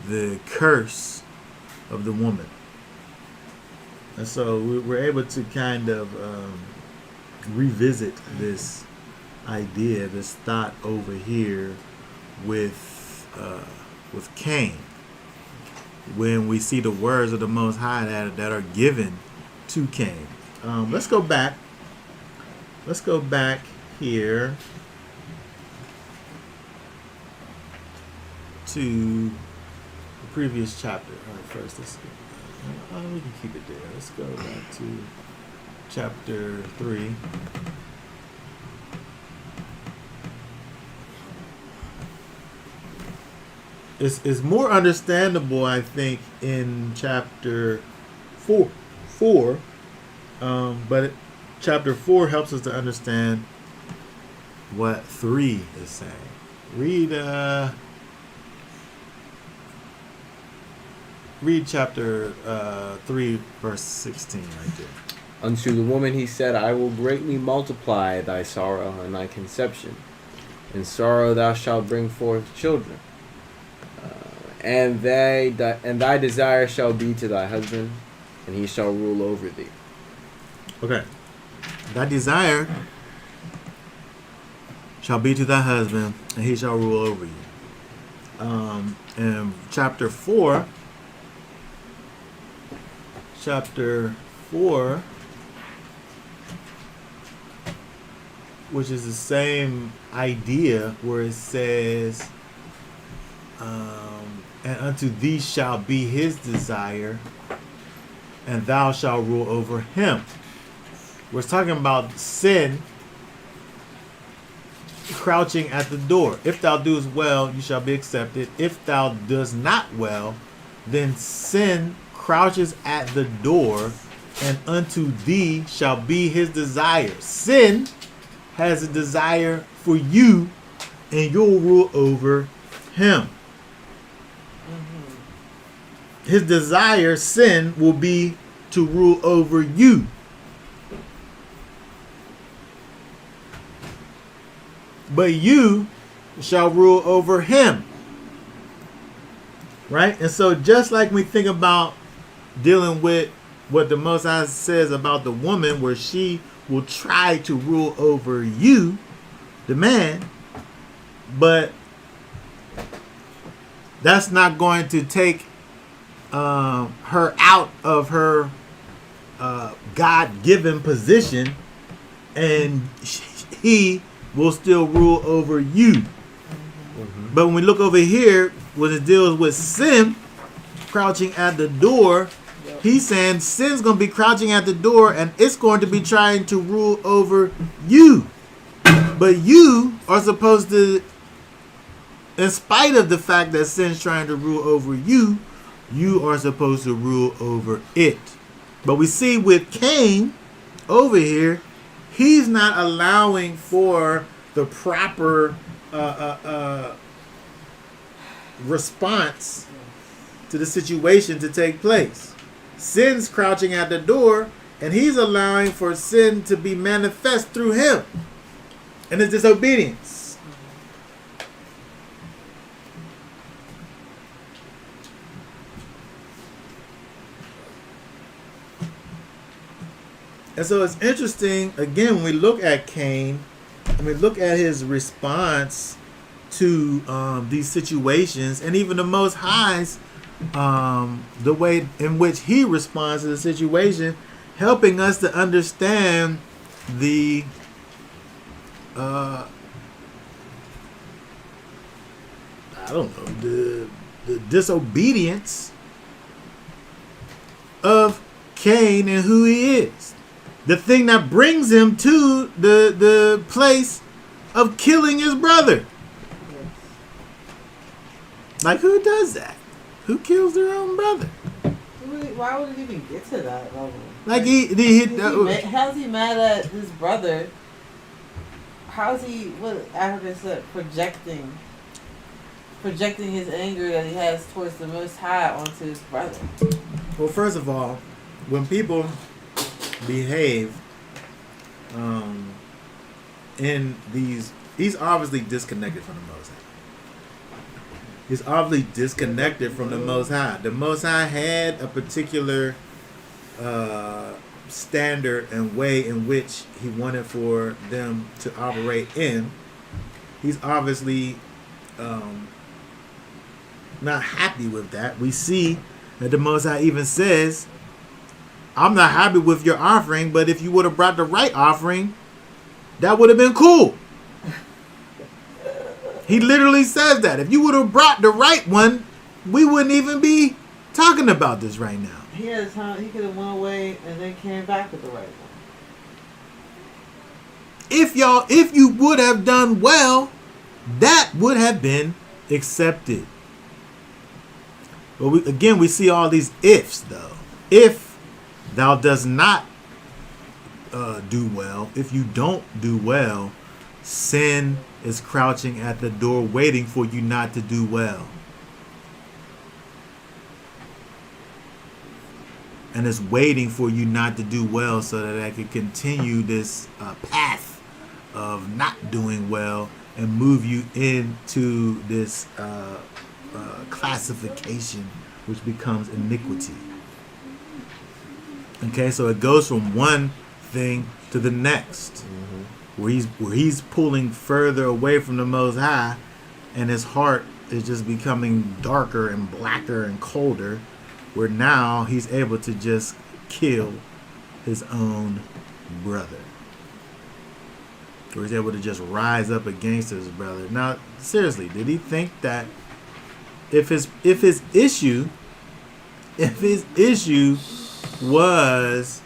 the curse of the woman. And so we're able to kind of revisit this idea, this thought over here with Cain, when we see the words of the Most High that are given to Cain. Let's go back. Let's go back here to the previous chapter. All right, first, we can keep it there. Let's go back to chapter 3. It's more understandable, I think, in chapter 4. But chapter 4 helps us to understand what 3 is saying. Read chapter 3, verse 16 right there. Unto the woman he said, I will greatly multiply thy sorrow and thy conception. In sorrow thou shalt bring forth children. And thy desire shall be to thy husband, and he shall rule over thee. Okay. Thy desire shall be to thy husband, and he shall rule over you. In chapter 4, which is the same idea where it says, and unto thee shall be his desire, and thou shalt rule over him. We're talking about sin crouching at the door. If thou doest well, you shall be accepted. If thou doest not well, then sin crouches at the door, and unto thee shall be his desire. Sin has a desire for you, and you'll rule over him. His desire, sin, will be to rule over you. But you shall rule over him. Right? And so just like we think about dealing with what the Most High says about the woman, where she will try to rule over you, the man, but that's not going to take her out of her God-given position, and he will still rule over you. Mm-hmm. But when we look over here, when it deals with sin crouching at the door, he's saying sin's going to be crouching at the door, and it's going to be trying to rule over you. But you are supposed to, in spite of the fact that sin's trying to rule over you, you are supposed to rule over it. But we see with Cain over here, he's not allowing for the proper response to the situation to take place. Sin's crouching at the door, and he's allowing for sin to be manifest through him and his disobedience. And so it's interesting, again, when we look at Cain, and we look at his response to these situations, and even the Most High's, the way in which he responds to the situation, helping us to understand the I don't know, the disobedience of Cain and who he is. The thing that brings him to the place of killing his brother. Like, who does that? Who kills their own brother? Why would it even get to that level? Like how's he mad at his brother? How's he after said projecting his anger that he has towards the Most High onto his brother? Well, first of all, when people behave in these, he's obviously disconnected from the Most High. He's obviously disconnected from the Most High. The Most High had a particular standard and way in which he wanted for them to operate in. He's obviously not happy with that. We see that the Most High even says, I'm not happy with your offering, but if you would have brought the right offering, that would have been cool. He literally says that. If you would have brought the right one, we wouldn't even be talking about this right now. He had time. He could have went away and then came back with the right one. If you would have done well, that would have been accepted. But we see all these ifs, though. If thou does not do well, if you don't do well, sin is crouching at the door waiting for you not to do well. And it's waiting for you not to do well so that I can continue this path of not doing well and move you into this classification which becomes iniquity. Okay, so it goes from one thing to the next, where he's pulling further away from the Most High, and his heart is just becoming darker and blacker and colder, where now he's able to just kill his own brother, where he's able to just rise up against his brother. Now, seriously, did he think that if his issue was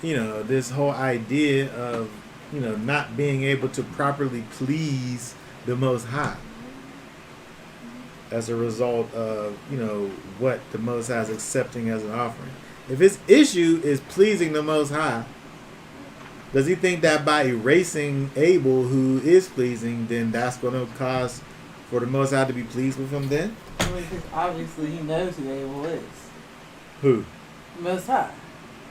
this whole idea of not being able to properly please the Most High as a result of what the Most High is accepting as an offering, if his issue is pleasing the Most High, does he think that by erasing Abel, who is pleasing, then that's going to cause for the Most High to be pleased with him then? I mean, because obviously he knows who Abel is. Who? The Most High.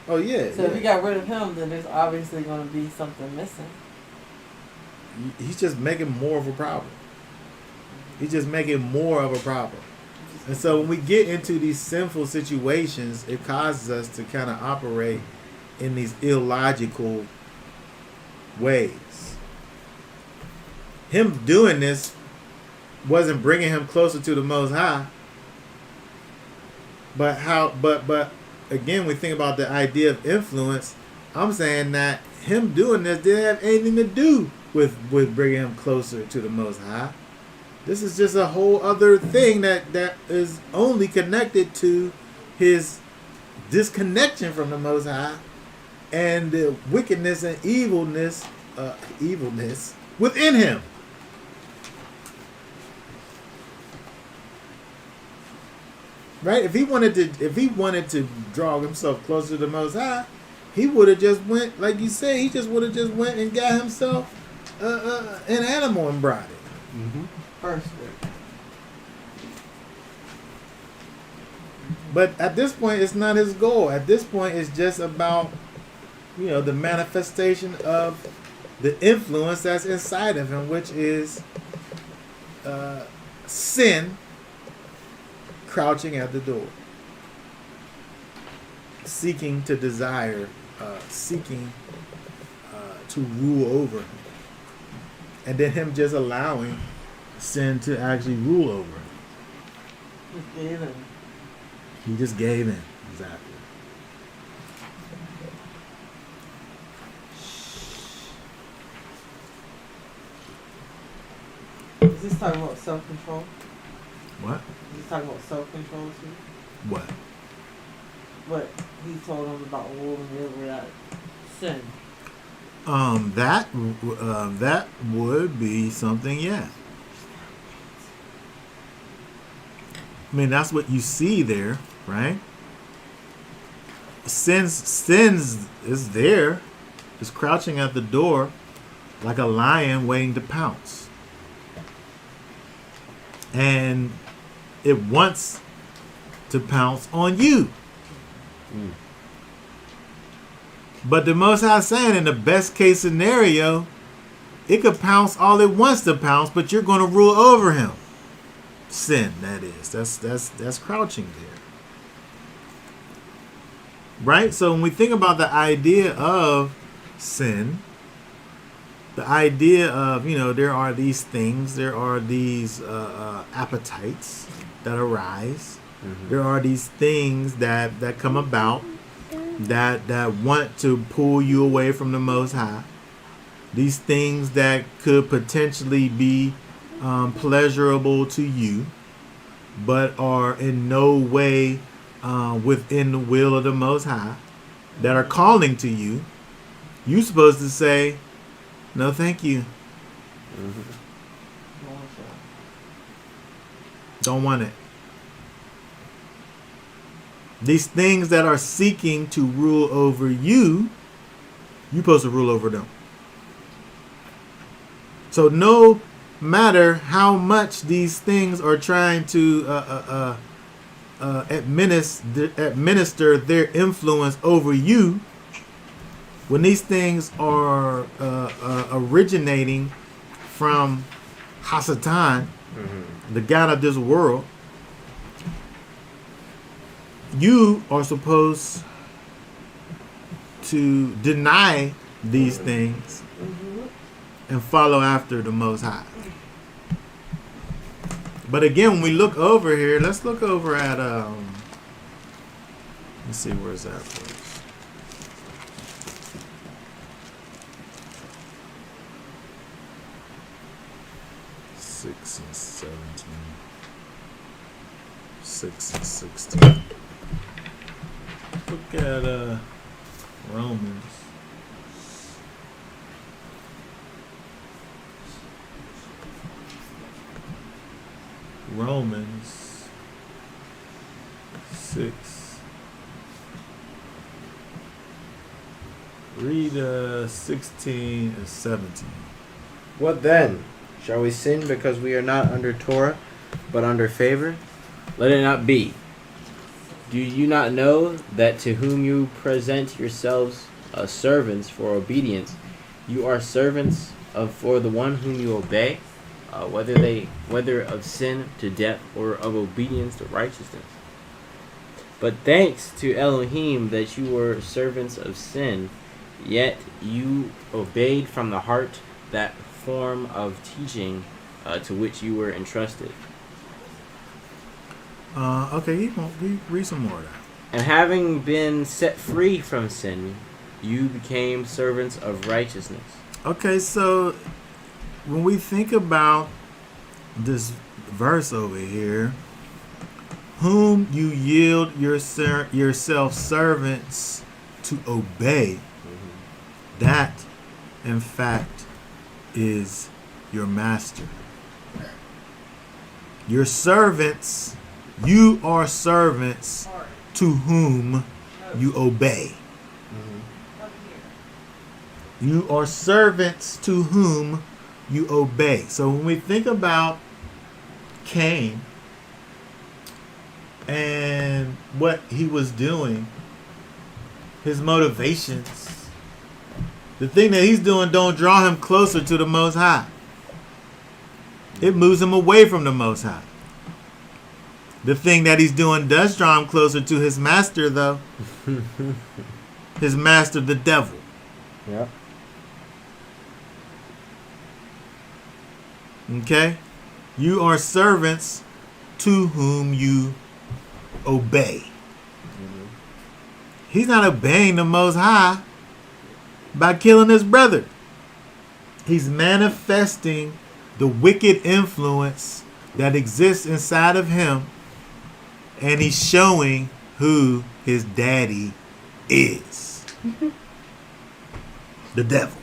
Oh, yeah. So if you got rid of him, then there's obviously going to be something missing. He's just making more of a problem. He's just making more of a problem. And so when we get into these sinful situations, it causes us to kind of operate in these illogical ways. Him doing this wasn't bringing him closer to the Most High. But again, we think about the idea of influence. I'm saying that him doing this didn't have anything to do with bringing him closer to the Most High. This is just a whole other thing that is only connected to his disconnection from the Most High and the wickedness and evilness within him. Right? If he wanted to draw himself closer to the Most High, he would have just went, like you say, he just would have just went and got himself an animal and brought it. First word. But at this point, it's not his goal. At this point, it's just about, the manifestation of the influence that's inside of him, which is sin crouching at the door, seeking to desire, seeking to rule over him. And then him just allowing sin to actually rule over him. Just gave in. He just gave in. Exactly. Is this talking about self-control? What? Is this talking about self-control too? What? What he told him about ruling over that sin. That would be something, yeah. I mean, that's what you see there, right? Sins is there, is crouching at the door like a lion waiting to pounce. And it wants to pounce on you. But the Most High saying, in the best case scenario, it could pounce all it wants to pounce, but you're going to rule over him. Sin, that is. That's crouching there. Right? So when we think about the idea of sin, the idea of, there are these things, there are these appetites that arise. Mm-hmm. There are these things that come about that want to pull you away from the Most High. These things that could potentially be pleasurable to you, but are in no way within the will of the Most High, that are calling to you. You're supposed to say, no, thank you. Mm-hmm. Don't want it. These things that are seeking to rule over you, you're supposed to rule over them. So no matter how much these things are trying to administer their influence over you, when these things are originating from Hasatan, the God of this world, you are supposed to deny these things and follow after the Most High. But again, when we look over here, let's look over at let's see, where's that first? Six and 17. 6 and 16. Look at Romans. Romans 6. Read 16 and 17. What then? Shall we sin because we are not under Torah, but under favor? Let it not be. Do you not know that to whom you present yourselves servants for obedience, you are servants for the one whom you obey, whether of sin to death or of obedience to righteousness? But thanks to Elohim that you were servants of sin, yet you obeyed from the heart that form of teaching to which you were entrusted. Okay, read some more of that. And having been set free from sin, you became servants of righteousness. Okay, so when we think about this verse over here, whom you yield yourself servants to obey, that, in fact, is your master. Your servants, you are servants to whom you obey. You are servants to whom you obey. So when we think about Cain and what he was doing, his motivations, the thing that he's doing don't draw him closer to the Most High. It moves him away from the Most High. The thing that he's doing does draw him closer to his master, though. His master, the devil. Yeah. Okay? You are servants to whom you obey. He's not obeying the Most High by killing his brother. He's manifesting the wicked influence that exists inside of him, and he's showing who his daddy is. The devil.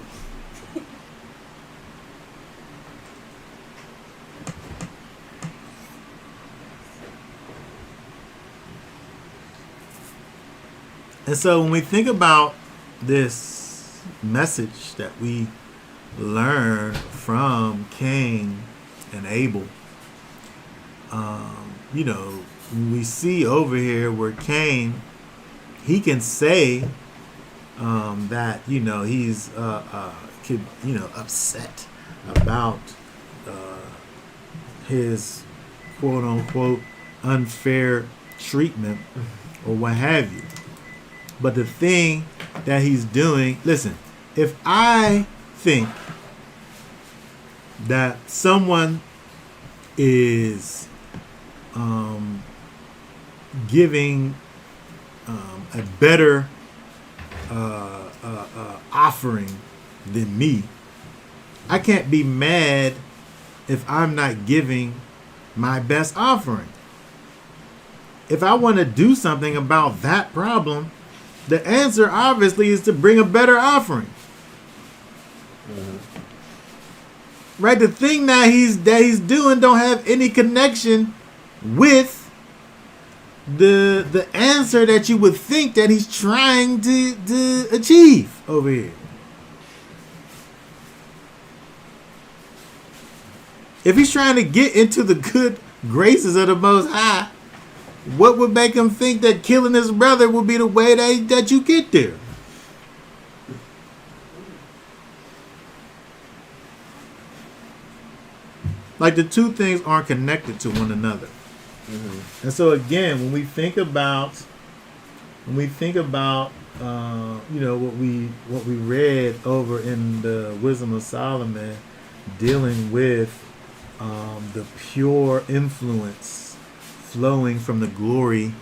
And so when we think about this message that we learn from Cain and Abel, we see over here where Cain, he can say that he's upset about his quote unquote unfair treatment or what have you. But the thing that he's doing, listen, if I think that someone is giving a better offering than me, I can't be mad if I'm not giving my best offering. If I want to do something about that problem, the answer obviously is to bring a better offering. Right? The thing that he's doing don't have any connection with the answer that you would think that he's trying to achieve over here. If he's trying to get into the good graces of the Most High, what would make him think that killing his brother would be the way that you get there? Like, the two things aren't connected to one another. Mm-hmm. And so again, when we think about what we read over in the Wisdom of Solomon, dealing with the pure influence flowing from the glory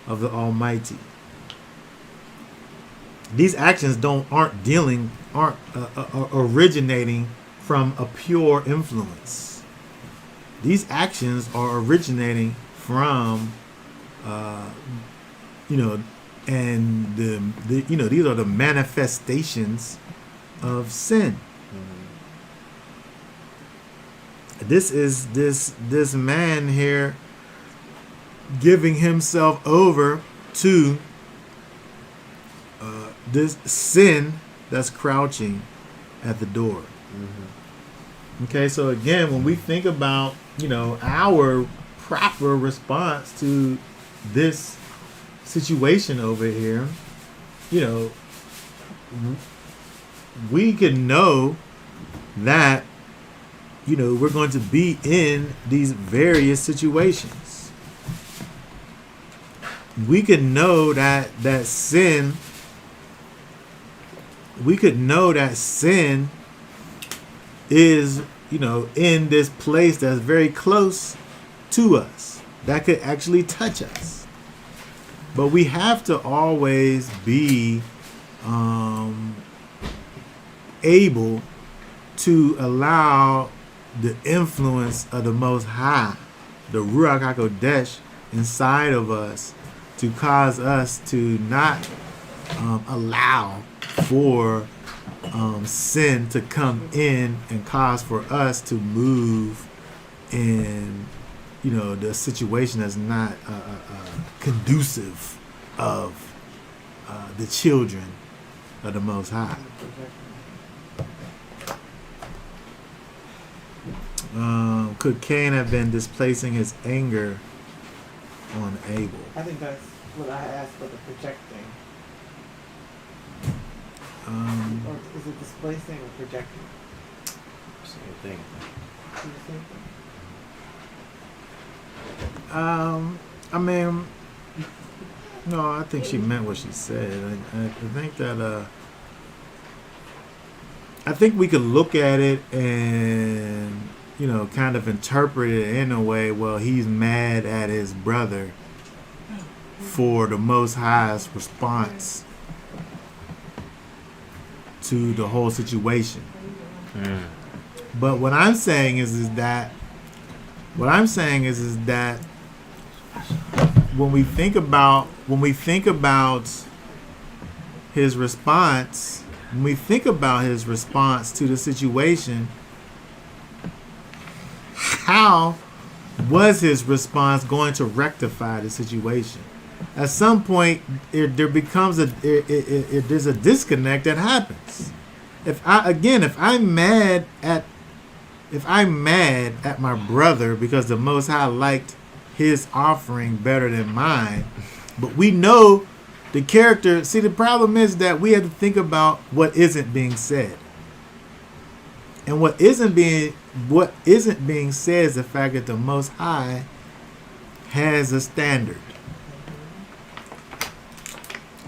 of the Almighty. These actions aren't originating from a pure influence. These actions are originating from, and these are the manifestations of sin. Mm-hmm. This is this man here giving himself over to this sin that's crouching at the door. Mm-hmm. Okay, so again, when we think about our proper response to this situation over here, we can know that we're going to be in these various situations. We can know that sin. We could know that sin is, in this place that's very close to us, that could actually touch us. But we have to always be able to allow the influence of the Most High, the Ruach HaKodesh, inside of us to cause us to not allow for sin to come in and cause for us to move in the situation that's not conducive of the children of the Most High. Could Cain have been displacing his anger on Abel? I think that's what I asked for the projecting. Or is it displacing or projecting? Same thing. Is it the same thing? I mean, no, I think she meant what she said. I think that I think we could look at it and, you know, kind of interpret it in a way. Well, he's mad at his brother for the Most High's response to the whole situation. But what I'm saying is that when we think about his response, when we think about his response to the situation, how was his response going to rectify the situation? At some point, there becomes there's a disconnect that happens. If I'm mad at my brother because the Most High liked his offering better than mine, but we know the character. See, the problem is that we have to think about what isn't being said, and what isn't being said is the fact that the Most High has a standard,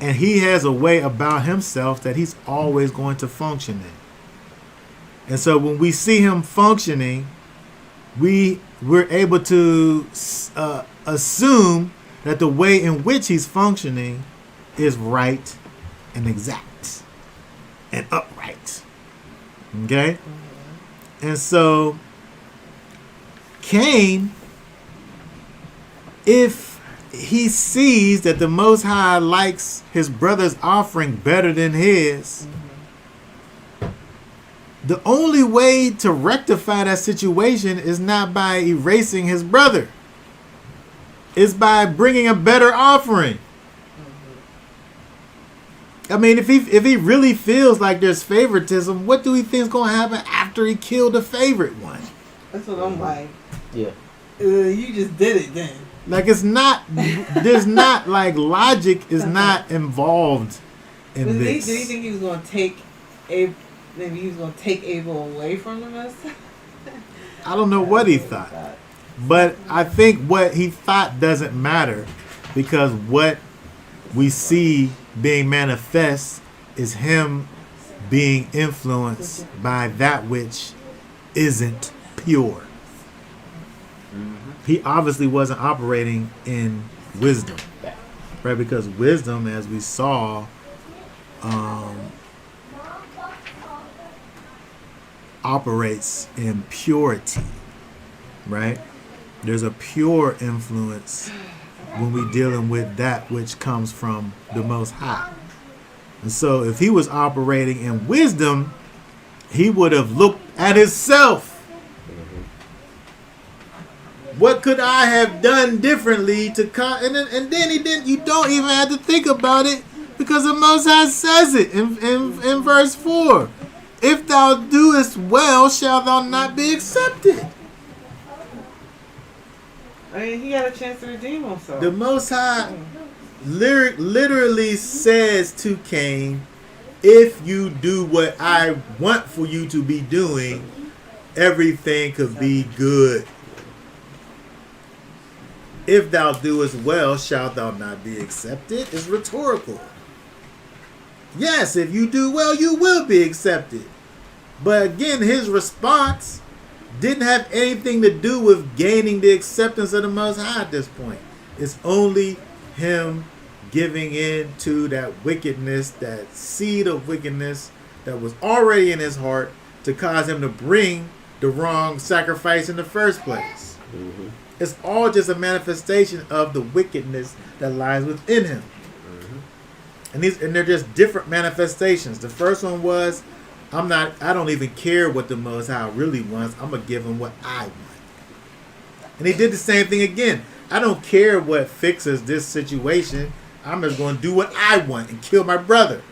and He has a way about Himself that He's always going to function in. And so when we see Him functioning, we're able to assume that the way in which He's functioning is right and exact and upright. Okay? And so Cain, if he sees that the Most High likes his brother's offering better than his, the only way to rectify that situation is not by erasing his brother. It's by bringing a better offering. I mean, if he really feels like there's favoritism, what do he think is going to happen after he killed the favorite one? That's what I'm like. Yeah. You just did it then. Like, it's not, there's not, like, logic is not involved in this. Did he think he was going to take Abel? Maybe he was going to take Abel away from the Most High? I don't know what he thought. But I think what he thought doesn't matter, because what we see being manifest is him being influenced by that which isn't pure. He obviously wasn't operating in wisdom, right? Because wisdom, as we saw, operates in purity, right? There's a pure influence when we're dealing with that which comes from the Most High. And so if he was operating in wisdom, he would have looked at himself. What could I have done differently to and then he didn't. You don't even have to think about it, because the Most High says it in verse 4. If thou doest well, shalt thou not be accepted. I mean, he had a chance to redeem himself. The Most High literally says to Cain, if you do what I want for you to be doing, everything could be good. If thou doest well, shalt thou not be accepted? It's rhetorical. Yes, if you do well, you will be accepted. But again, his response didn't have anything to do with gaining the acceptance of the Most High at this point. It's only him giving in to that wickedness, that seed of wickedness that was already in his heart, to cause him to bring the wrong sacrifice in the first place. Mm-hmm. It's all just a manifestation of the wickedness that lies within him. Mm-hmm. And they're just different manifestations. The first one was, I don't even care what the Most High really wants. I'm going to give him what I want. And he did the same thing again. I don't care what fixes this situation. I'm just going to do what I want and kill my brother.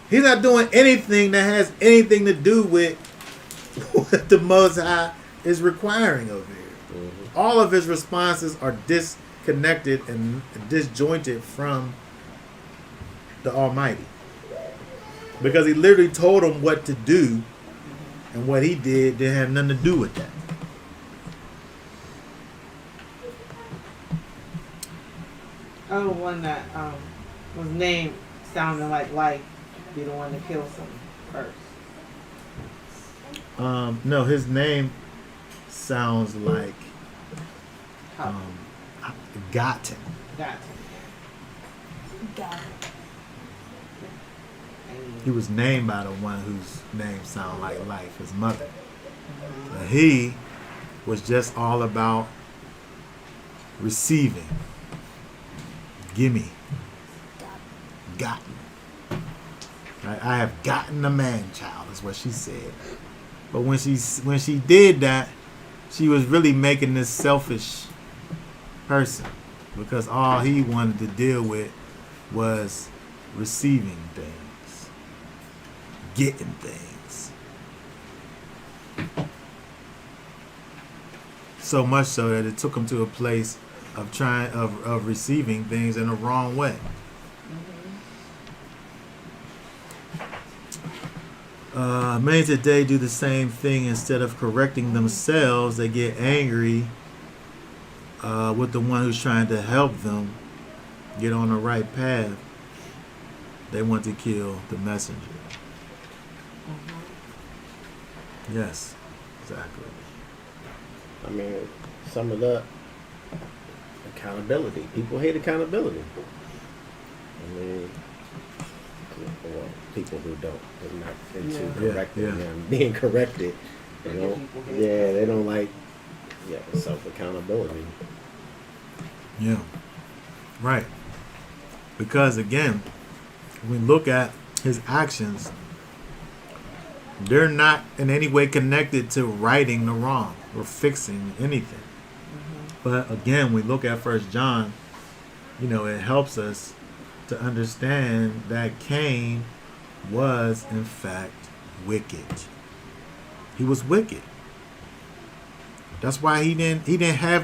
He's not doing anything that has anything to do with what the Most High is requiring over here. Mm-hmm. All of his responses are disconnected and disjointed from the Almighty. Because he literally told him what to do, and what he did didn't have nothing to do with that. Oh, one that was named sounding like life, be the one to kill someone first. No, his name sounds like How? Gotten. Got He was named by the one whose name sounded like life, his mother. But he was just all about receiving. Gimme. Gotten. Right? I have gotten a man child, is what she said. But when she did that, she was really making this selfish person, because all he wanted to deal with was receiving things, getting things. So much so that it took him to a place of receiving things in the wrong way. Many today do the same thing. Instead of correcting themselves, they get angry with the one who's trying to help them get on the right path. They want to kill the messenger. Yes, exactly. I mean, some of the accountability. People hate accountability. I mean, well, people who don't. They're not into correcting them, being corrected. You know? Yeah, they don't like self-accountability. Yeah, right. Because again, when we look at his actions, they're not in any way connected to righting the wrong or fixing anything. But again, we look at 1 John, it helps us to understand that Cain was in fact wicked. He was wicked. That's why he didn't have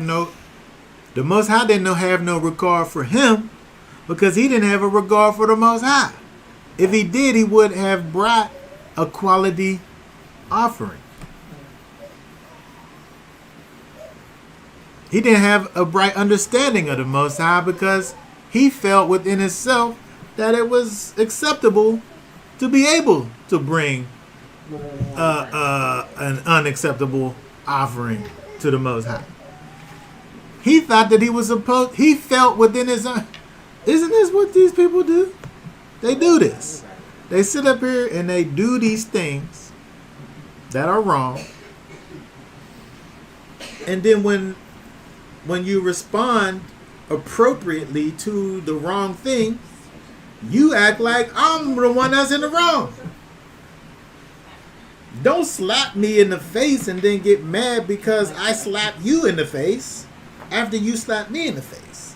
the Most High didn't have no regard for him, because he didn't have a regard for the Most High. If he did, he would have brought a quality offering. He didn't have a bright understanding of the Most High, because he felt within himself that it was acceptable to be able to bring an unacceptable offering to the Most High. He thought that he felt within his own. Isn't this what these people do? They do this. They sit up here and they do these things that are wrong. And then when you respond appropriately to the wrong thing, you act like I'm the one that's in the wrong. Don't slap me in the face and then get mad because I slap you in the face after you slap me in the face.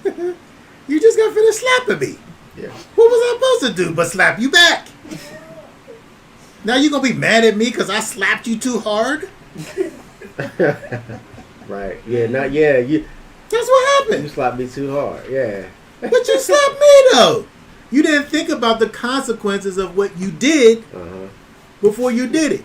You just got finished slapping me. Yeah. What was I supposed to do but slap you back? Now you gonna be mad at me because I slapped you too hard? Right. Yeah. You That's what happened. slapped me too hard. Yeah. But you slapped me though. You didn't think about the consequences of what you did before you did it.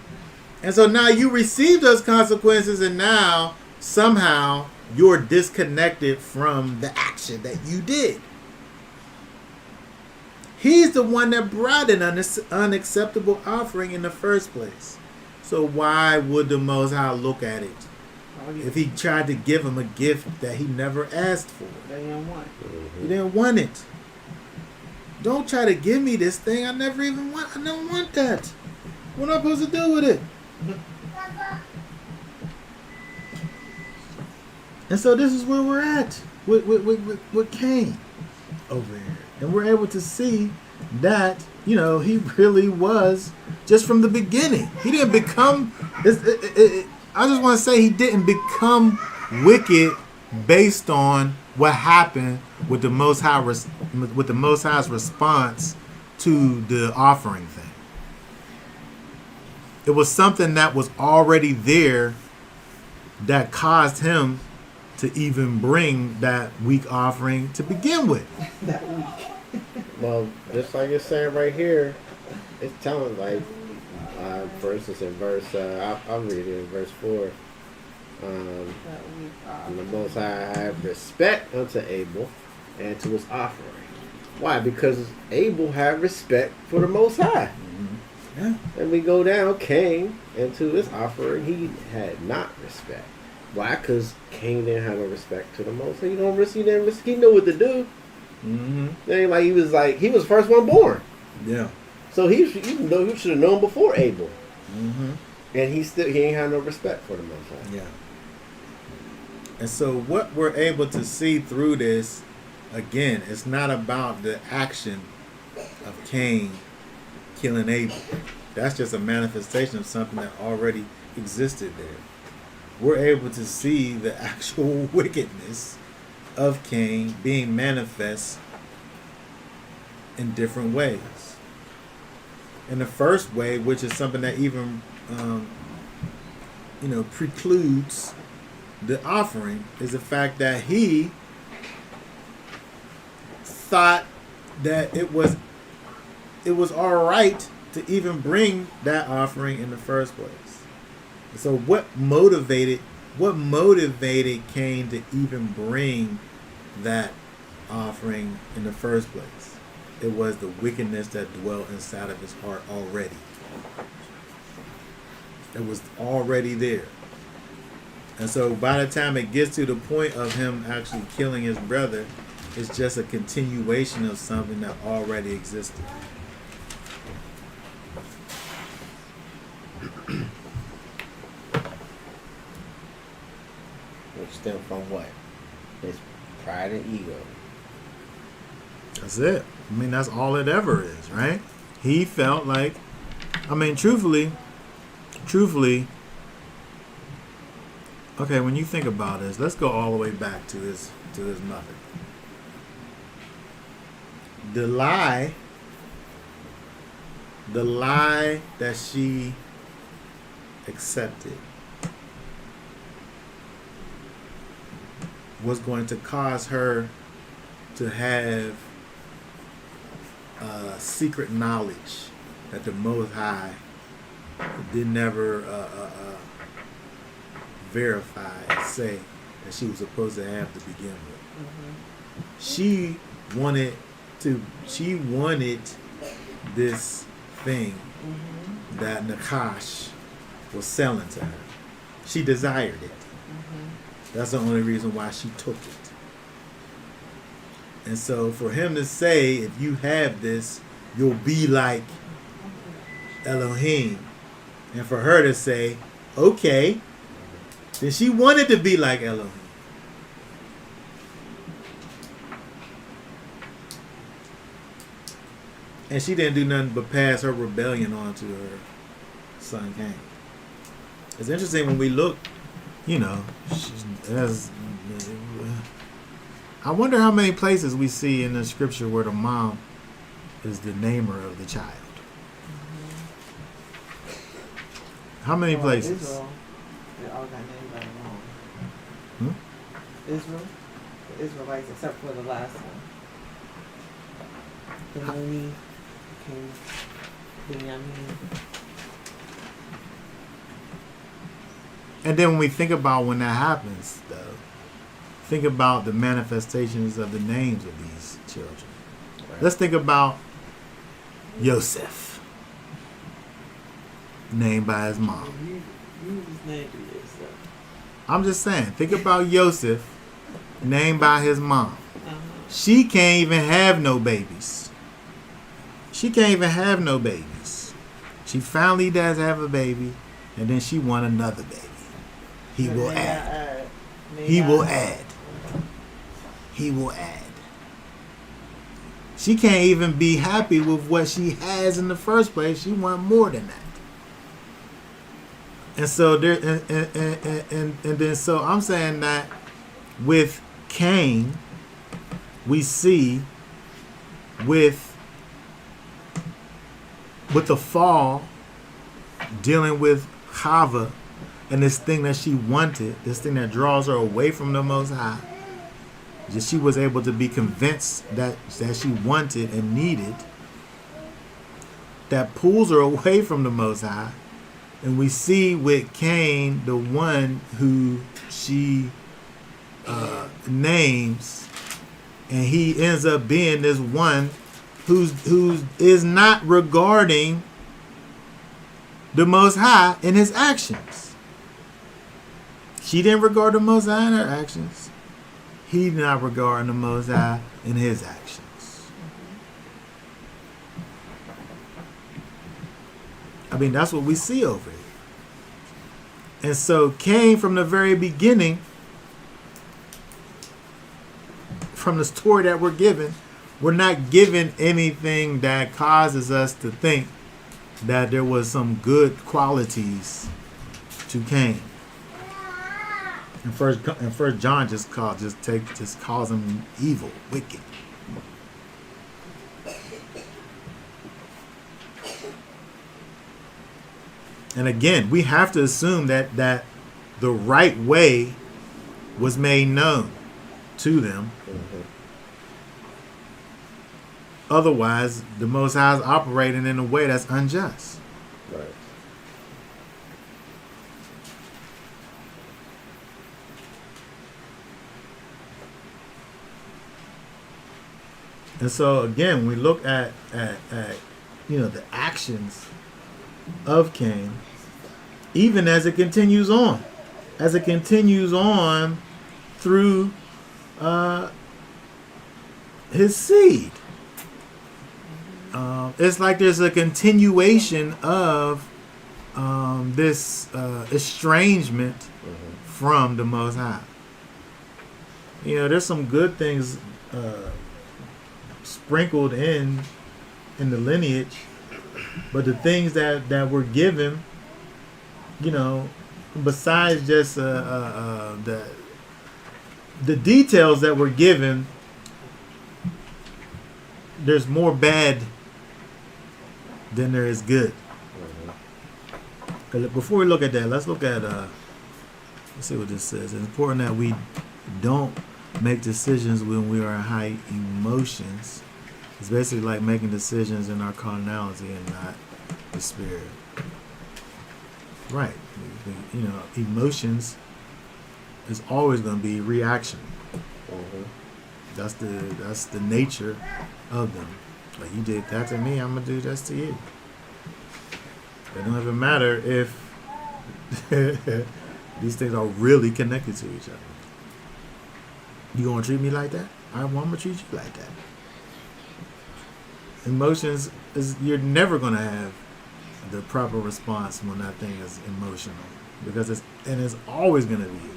And so now you received those consequences, and now somehow you're disconnected from the action that you did. He's the one that brought an unacceptable offering in the first place. So why would the Most High look at it if he tried to give him a gift that he never asked for? They didn't want. He didn't want it. Don't try to give me this thing I never even want. I don't want that. What am I supposed to do with it? And so this is where we're at with Cain over here. And we're able to see that, he really was just from the beginning. He didn't become, I just want to say he didn't become wicked based on what happened with the Most High, with the Most High's response to the offering thing. It was something that was already there that caused him to even bring that weak offering to begin with. That week. Well, just like it's saying right here, it's telling like, for instance, in verse, I'll read it in verse 4. And the Most High have respect unto Abel and to his offering. Why? Because Abel had respect for the Most High. Yeah. And we go down, Cain, and to his offering, he had not respect. Why? Because Cain didn't have no respect to the Most High. He knew what to do. Mm-hmm. It ain't like he was the first one born. Yeah. So he should have known before Abel. Mm-hmm. And he ain't had no respect for the Most High. Yeah. And so what we're able to see through this, again, it's not about the action of Cain killing Abel. That's just a manifestation of something that already existed there. We're able to see the actual wickedness of Cain being manifest in different ways. In the first way, which is something that even precludes the offering, is the fact that he thought that it was all right to even bring that offering in the first place. So what motivated Cain to even bring that offering in the first place? It was the wickedness that dwelt inside of his heart already. It was already there. And so by the time it gets to the point of him actually killing his brother, it's just a continuation of something that already existed. Which stem from what? His pride and ego. That's it. I mean, that's all it ever is, right? He felt like, truthfully, okay, when you think about this, let's go all the way back to his mother. The lie that she accepted was going to cause her to have secret knowledge that the Most High did never verify and say that she was supposed to have to begin with. Mm-hmm. She wanted this thing mm-hmm. that Nakash was selling to her. She desired it. Mm-hmm. That's the only reason why she took it. And so for him to say, if you have this, you'll be like Elohim. And for her to say, okay, then she wanted to be like Elohim. And she didn't do nothing but pass her rebellion on to her son Cain. It's interesting when we look, I wonder how many places we see in the scripture where the mom is the namer of the child. How many places? Israel, they all got named by the mom. Israel, the Israelites, except for the last one. Benoni, King Benjamin. And then when we think about when that happens, though, think about the manifestations of the names of these children. Right. Let's think about Yosef, named by his mom. You just named yourself. I'm just saying, think about Yosef, named by his mom. She can't even have no babies. She finally does have a baby, and then she want another baby. He will add. He will add. She can't even be happy with what she has in the first place. She want more than that. And so there, and then so I'm saying that with Cain, we see with with the fall, dealing with Chava and this thing that she wanted, this thing that draws her away from the Most High, that she was able to be convinced that she wanted and needed, that pulls her away from the Most High. And we see with Cain, the one who she names, and he ends up being this one who is not regarding the Most High in his actions. She didn't regard the Most High in her actions. He did not regard the Most High in his actions. I mean, that's what we see over here. And so Cain, from the very beginning, from the story that we're given, we're not given anything that causes us to think that there was some good qualities to Cain. And first John just calls him evil, wicked. And again, we have to assume that the right way was made known to them. Mm-hmm. Otherwise, the Most High is operating in a way that's unjust. Right. And so again, we look at the actions of Cain, even as it continues on, through his seed. It's like there's a continuation of this estrangement from the Most High. There's some good things sprinkled in the lineage, but the things that were given, besides just the details that were given, there's more bad than there is good. Before we look at that, let's look at let's see what this says. It's important that we don't make decisions when we are in high emotions. It's basically like making decisions in our carnality and not the spirit. Right. Emotions is always going to be reaction. Mm-hmm. That's the nature of them. Like, you did that to me, I'm gonna do this to you. It don't even matter if these things are really connected to each other. You gonna treat me like that? I'm gonna treat you like that. Emotions you're never gonna have the proper response when that thing is emotional, because it's always gonna be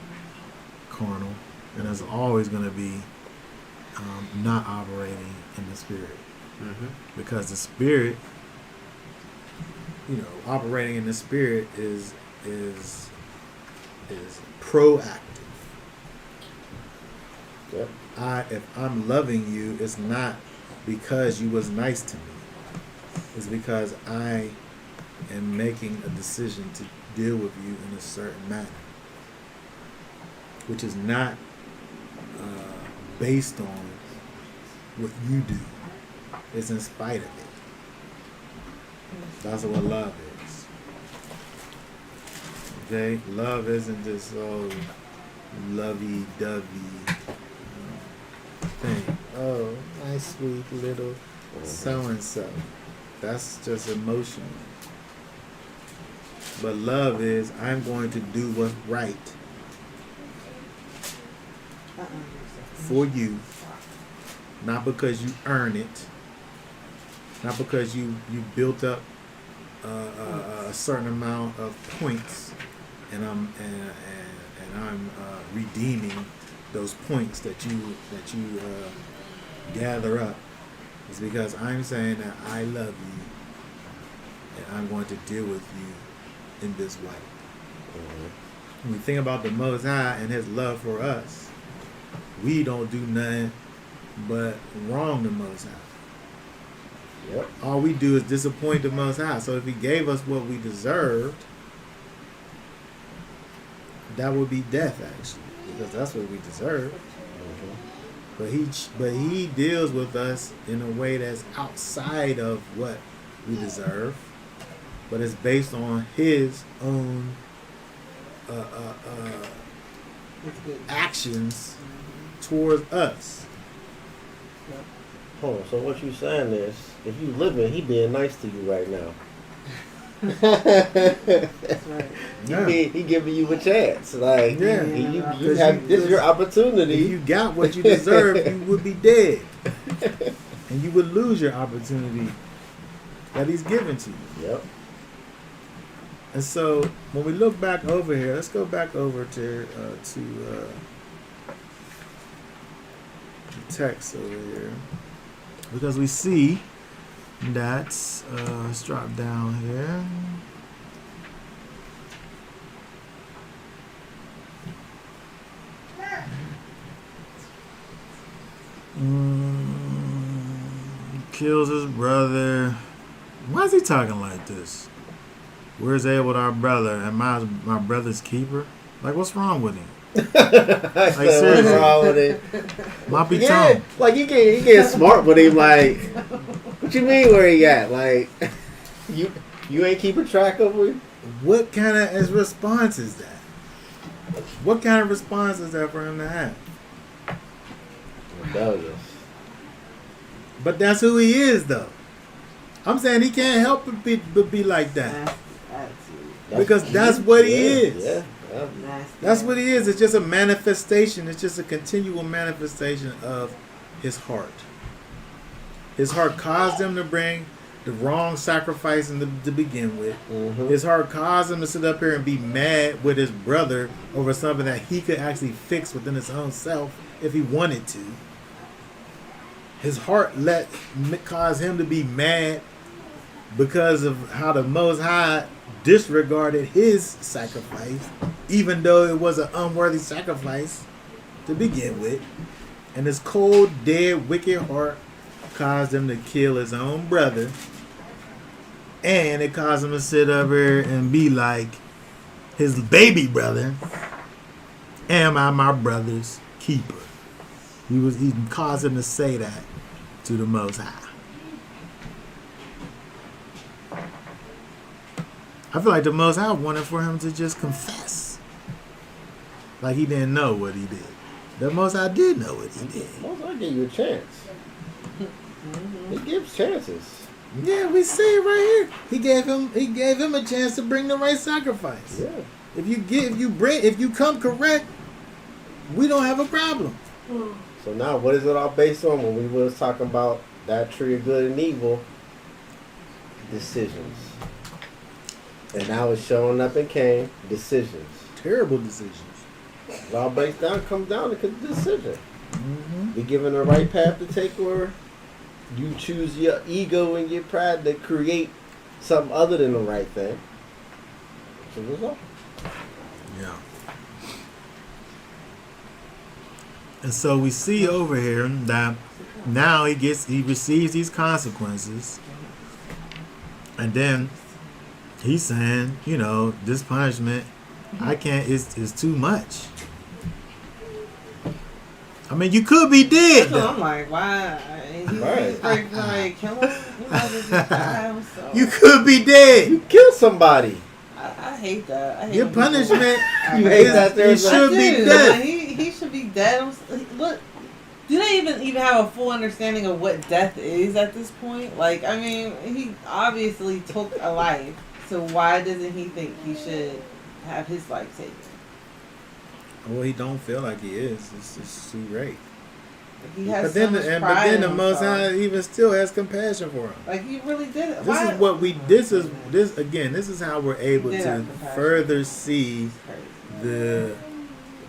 carnal, and it's always gonna be not operating in the spirit. Mm-hmm. Because the spirit, operating in the spirit is proactive. Yep. If I'm loving you, it's not because you was nice to me. It's because I am making a decision to deal with you in a certain manner, which is not based on what you do. It's in spite of it. That's what love is. Okay? Love isn't this lovey-dovey thing. Oh, my sweet little so-and-so. That's just emotional. But love is, I'm going to do what's right for you. Not because you earn it. Not because you built up a certain amount of points, and I'm redeeming those points that you gather up. It's because I'm saying that I love you, and I'm going to deal with you in this way. Mm-hmm. When we think about the Most High and His love for us, we don't do nothing but wrong the Most High. Yep. all we do is disappoint the Most High. So if He gave us what we deserved, that would be death, actually, because that's what we deserve. But he deals with us in a way that's outside of what we deserve, but it's based on His own It's good. actions towards us. Oh, so what you saying is, if you living, he being nice to you right now. That's right. Yeah. He giving you a chance. Like, Yeah. you Because have this is your If opportunity. you got what you deserve, you would be dead, and you would lose your opportunity that He's given to you. Yep. And so when we look back over here, let's go back over to the text over here, because we see that let's drop down here. Kills his brother. Why is he talking like this? Where's Abel, our brother, and my brother's keeper? Like, what's wrong with him? Like, seriously. what's wrong with it? My be Yeah, tongue. like he getting smart with him. Like, what you mean? Where he at? Like, you ain't keeping track of him. What kind of response is that? What kind of response is that for him to have? Rebellious. But that's who he is, though. I'm saying he can't help but be like that. Nasty attitude. Because that's what he is. Yeah. Nasty That's what he is. It's just a manifestation. It's just a continual manifestation of his heart. His heart caused him to bring the wrong sacrifice to begin with. Mm-hmm. His heart caused him to sit up here and be mad with his brother over something that he could actually fix within his own self if he wanted to. His heart caused him to be mad because of how the Most High disregarded his sacrifice, even though it was an unworthy sacrifice to begin with. And his cold, dead, wicked heart caused him to kill his own brother. And it caused him to sit up here and be like his baby brother, am I my brother's keeper? He caused him to say that to the Most High. I feel like the Most High wanted for him to just confess. Like he didn't know what he did. The Most High did know what he did. Most I give you a chance. He gives chances. Yeah, we see it right here. He gave him a chance to bring the right sacrifice. Yeah. If you come correct, we don't have a problem. So now, what is it all based on? When we was talking about that tree of good and evil, decisions, and now it's showing up in Cain, decisions. Terrible decisions. It all comes down to decision. Mm-hmm. Be given the right path to take, or you choose your ego and your pride to create something other than the right thing. That's the result. Yeah. And so we see over here that now he receives these consequences, and then he's saying, this punishment, I can't. It's too much. I mean, you could be dead. So I'm like, why? Right. He's like, somebody kill him? Just die, so. You could be dead. You kill somebody. I hate that. I hate Your when people- punishment You hate that it there's a- should I be do. death. Like, he should be dead. Look, do they even have a full understanding of what death is at this point? Like, I mean, he obviously took a life, so why doesn't he think he should have his life taken? Well, he don't feel like he is. It's just too great. Like, he has But then, so much but pride then in the Most himself. High even still has compassion for him. Like, he really did it. This is what we. This is how we're able Did to have compassion. further see It's crazy.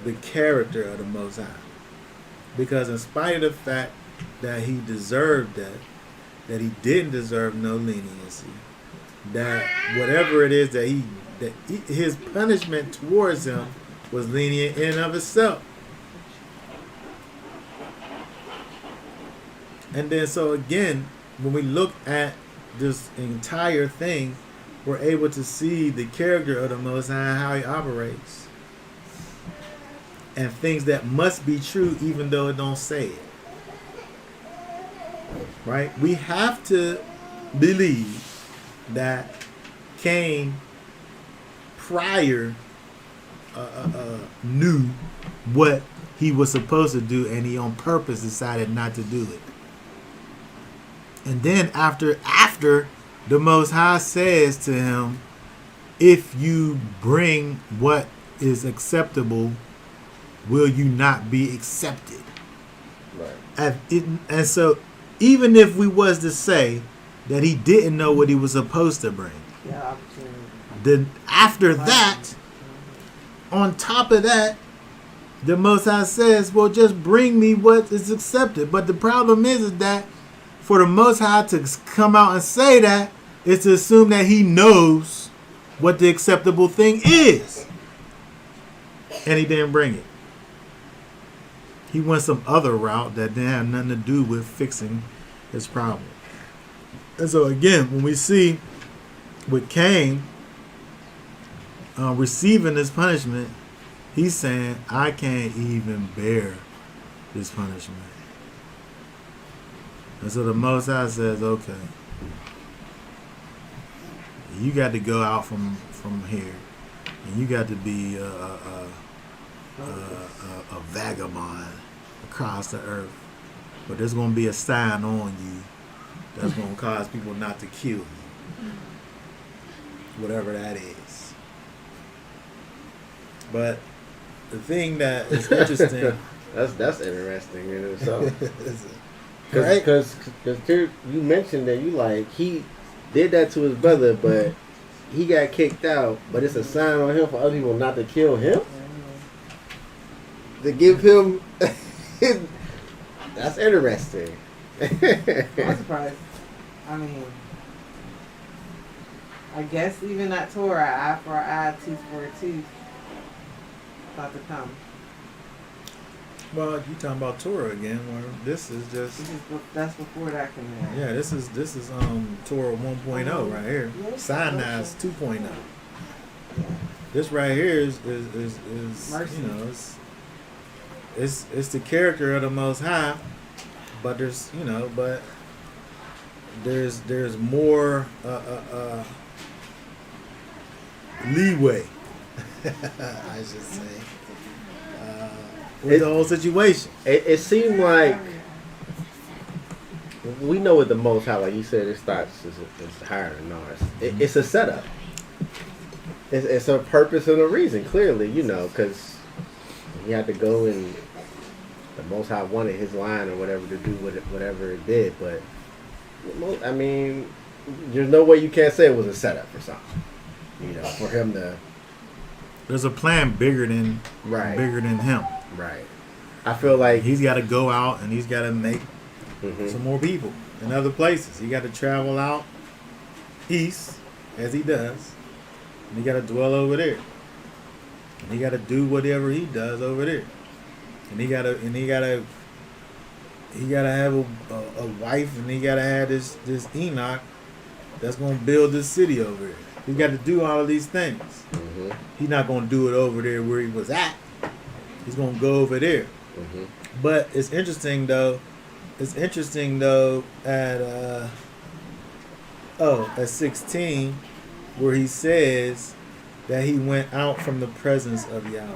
the character of the Most High, because in spite of the fact that he deserved that he didn't deserve no leniency, that whatever it is that his punishment towards him was lenient in and of itself. And then so again, when we look at this entire thing, we're able to see the character of the Most High and how He operates, and things that must be true even though it don't say it. Right? We have to believe that Cain prior knew what he was supposed to do, and he on purpose decided not to do it. And then after the Most High says to him, if you bring what is acceptable, will you not be accepted? Right. And so even if we was to say that he didn't know what he was supposed to bring, Yeah, opportunity. then after that, on top of that, the Most High says, well, just bring me what is accepted. But the problem is that for the Most High to come out and say that, is to assume that he knows what the acceptable thing is. And he didn't bring it. He went some other route that didn't have nothing to do with fixing his problem. And so again, when we see with Cain receiving this punishment, he's saying, I can't even bear this punishment. And so the Most High says, okay, you got to go out from here, and you got to be a vagabond across the earth. But there's going to be a sign on you that's going to cause people not to kill you. Whatever that is. But the thing that is interesting... That's interesting in itself. Right? Because you mentioned that you like, he did that to his brother, but he got kicked out, but it's a sign on him for other people not to kill him? To give him... That's interesting. I'm surprised. I mean, I guess even that Torah, eye for an eye, tooth for a tooth, about to come. Well, you talking about Torah again? Where this is just That's before that came in. yeah. This is Torah 1.0 right here. Sinai's 2.0. This right here is Mercy. you know it's the character of the Most High, but there's more leeway. I should say. With the whole situation. It seemed like we know what the Most High, like you said, it starts is higher than ours. It's a setup. It's a purpose and a reason, clearly, because he had to go and the Most High wanted his line or whatever to do whatever it did. But I mean, there's no way you can't say it was a setup for something. For him to. There's a plan bigger than him. Right. I feel like He's got to go out and he's got to make some more people in other places. He got to travel out east as he does, and he got to dwell over there. And he got to do whatever he does over there. And he got to have a wife, and he got to have this Enoch that's going to build this city over here. He got to do all of these things. He's not going to do it over there where he was at. He's going to go over there. But it's interesting though. At 16, where he says that he went out from the presence of Yahweh.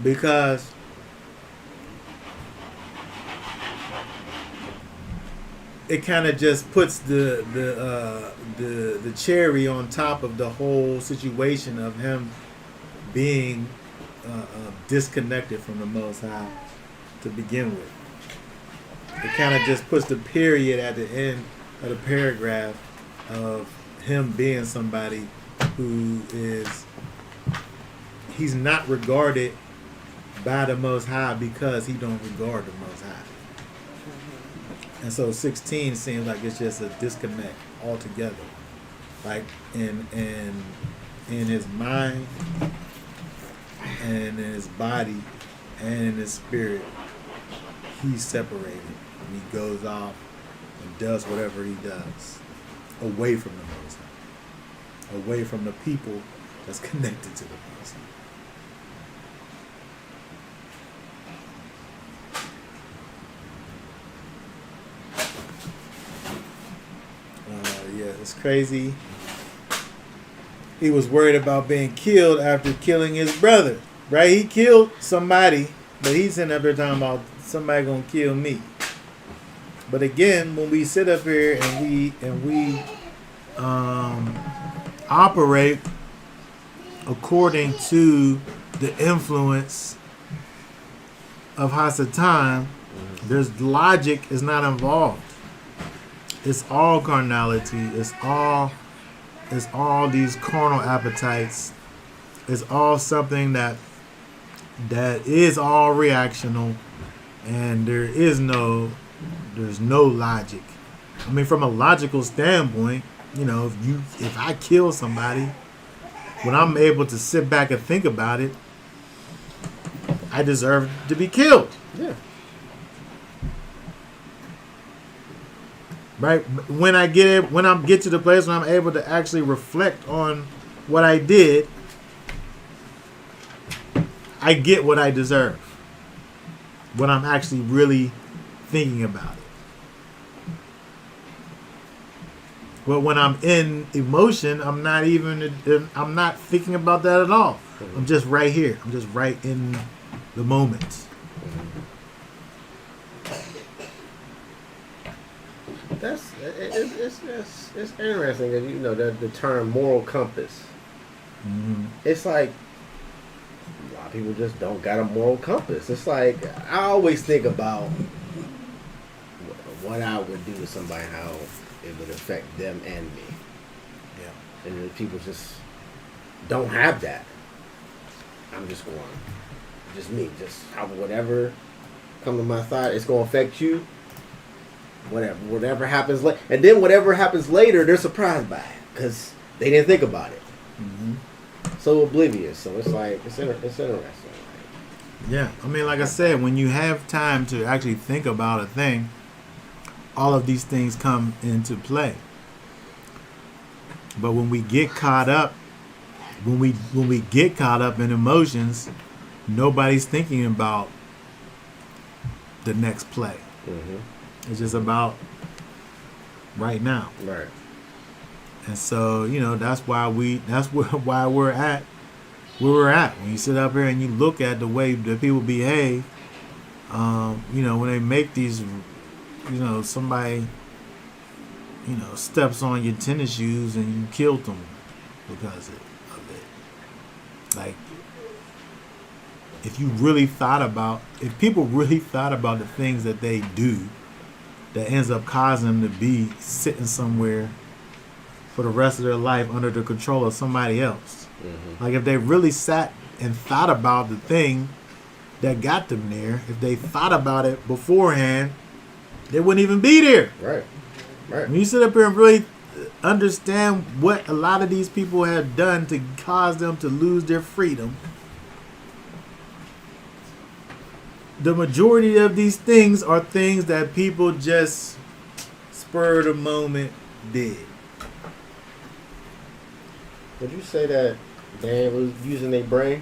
Because it kind of just puts the cherry on top of the whole situation of him being disconnected from the Most High to begin with. It kind of just puts the period at the end of the paragraph of him being somebody who he's not regarded by the Most High because he don't regard the Most High. And so 16 seems like it's just a disconnect altogether. Like in his mind and in his body and in his spirit, he's separated. And he goes off and does whatever he does away from the Most High, away from the people that's connected to the Most High. Yeah, it's crazy. He was worried about being killed after killing his brother. Right? He killed somebody, but he's sitting up here talking about somebody gonna kill me. But again, when we sit up here and we operate according to the influence of Hasatan, there's logic is not involved. It's all carnality. It's all these carnal appetites. It's all something that is all reactional, and there's no logic. I mean, from a logical standpoint, you know, if I kill somebody, when I'm able to sit back and think about it, I deserve to be killed. Yeah. Right? When I get to the place when I'm able to actually reflect on what I did, I get what I deserve. When I'm actually really thinking about it. But when I'm in emotion, I'm not thinking about that at all. I'm just right here. I'm just right in the moment. It's interesting that you know the term moral compass. Mm-hmm. It's like a lot of people just don't got a moral compass. It's like I always think about what I would do to somebody, how it would affect them and me. Yeah, and then people just don't have that. I'm just going, just me, just how whatever come to my thought, it's gonna affect you. Whatever happens later, and then whatever happens later, they're surprised by it because they didn't think about it. Mm-hmm. So oblivious. So it's like it's interesting. Yeah, I mean, like I said, when you have time to actually think about a thing, all of these things come into play. But when we get caught up, when we get caught up in emotions, nobody's thinking about the next play. Mm-hmm. It's just about right now. Right. And so, you know, that's why why we're at where we're at. When you sit up here and you look at the way that people behave, you know, when they make these, you know, somebody, you know, steps on your tennis shoes and you killed them because of it. Like, if people really thought about the things that they do that ends up causing them to be sitting somewhere for the rest of their life under the control of somebody else. Mm-hmm. Like, if they really sat and thought about the thing that got them there, if they thought about it beforehand, they wouldn't even be there. Right. When you sit up here and really understand what a lot of these people have done to cause them to lose their freedom, the majority of these things are things that people just spur of the moment did. Would you say that they was using their brain?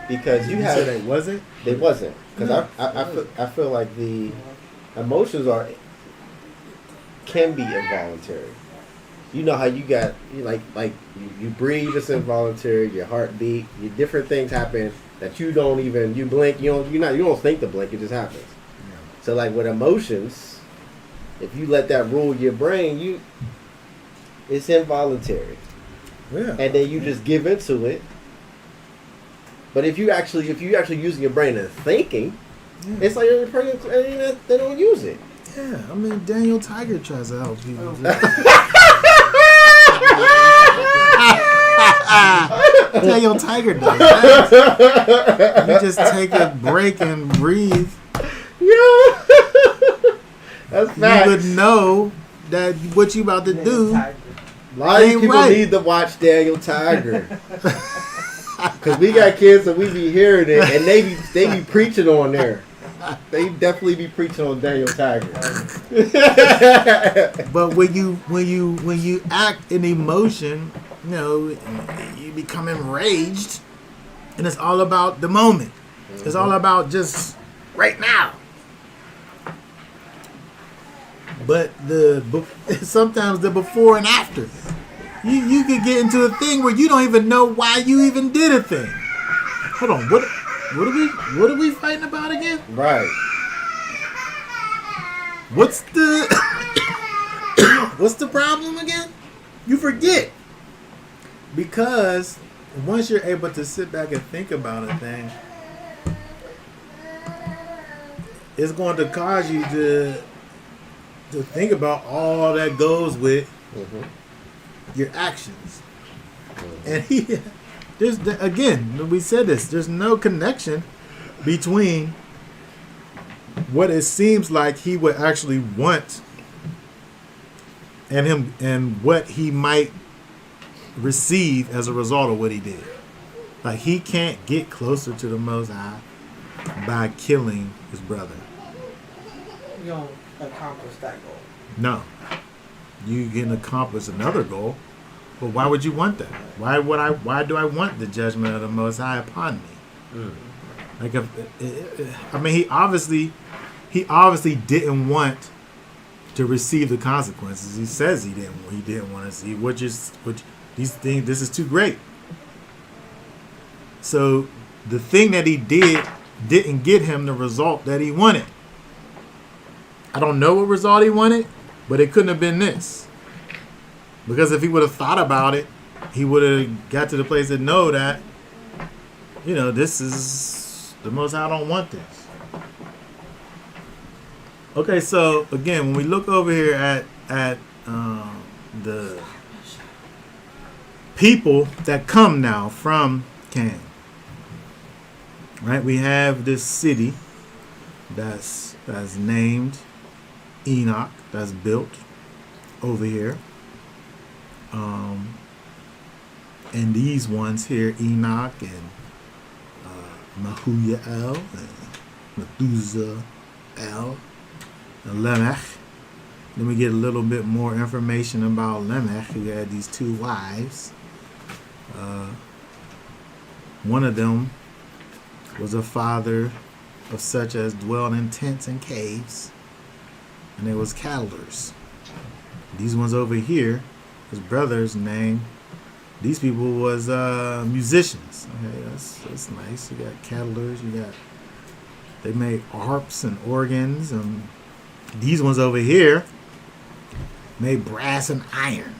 Because you had they wasn't. They wasn't. Because I feel like the emotions can be involuntary. You know how you got you breathe, it's involuntary. Your heartbeat, your different things happen that you blink. You don't think to blink. It just happens. Yeah. So like with emotions, if you let that rule your brain, it's involuntary. Yeah. And then you just give into it. But if you actually using your brain and thinking, it's like they don't use it. Yeah, I mean, Daniel Tiger tries to help people. Daniel Tiger does that. You just take a break and breathe. Yeah, that's facts. You would know that what you about to do. A lot of people need to watch Daniel Tiger. Because we got kids and we be hearing it, and they be preaching on there. They definitely be preaching on Daniel Tiger. But when you act in emotion, you know, you become enraged, and it's all about the moment. It's all about just right now. But sometimes the before and after, you could get into a thing where you don't even know why you even did a thing. Hold on, what are we fighting about again? Right. What's the what's the problem again? You forget. Because once you're able to sit back and think about a thing, it's going to cause you to think about all that goes with your actions. And again, we said this, there's no connection between what it seems like he would actually want and what he might receive as a result of what he did. Like, he can't get closer to the Most High by killing his brother. You don't accomplish that goal. No. You can accomplish another goal, but why would you want that? Why do I want the judgment of the Most High upon me? Like, he obviously didn't want to receive the consequences. He says he didn't want to see these things. This is too great. So the thing that he didn't get him the result that he wanted. I don't know what result he wanted, but it couldn't have been this. Because if he would have thought about it, he would have got to the place to know that, you know, this is the Most High. I don't want this. Okay, so again, when we look over here at the people that come now from Canaan, right? We have this city that's named Enoch, that's built over here. And these ones here, Enoch and Mahuyael and Methuselah and Lamech. Then we get a little bit more information about Lamech, who had these two wives. One of them was a father of such as dwelled in tents and caves, and they was cattlers. These ones over here, his brother's name, these people was musicians. Okay, that's nice. You got cattlers, they made harps and organs, and these ones over here made brass and iron.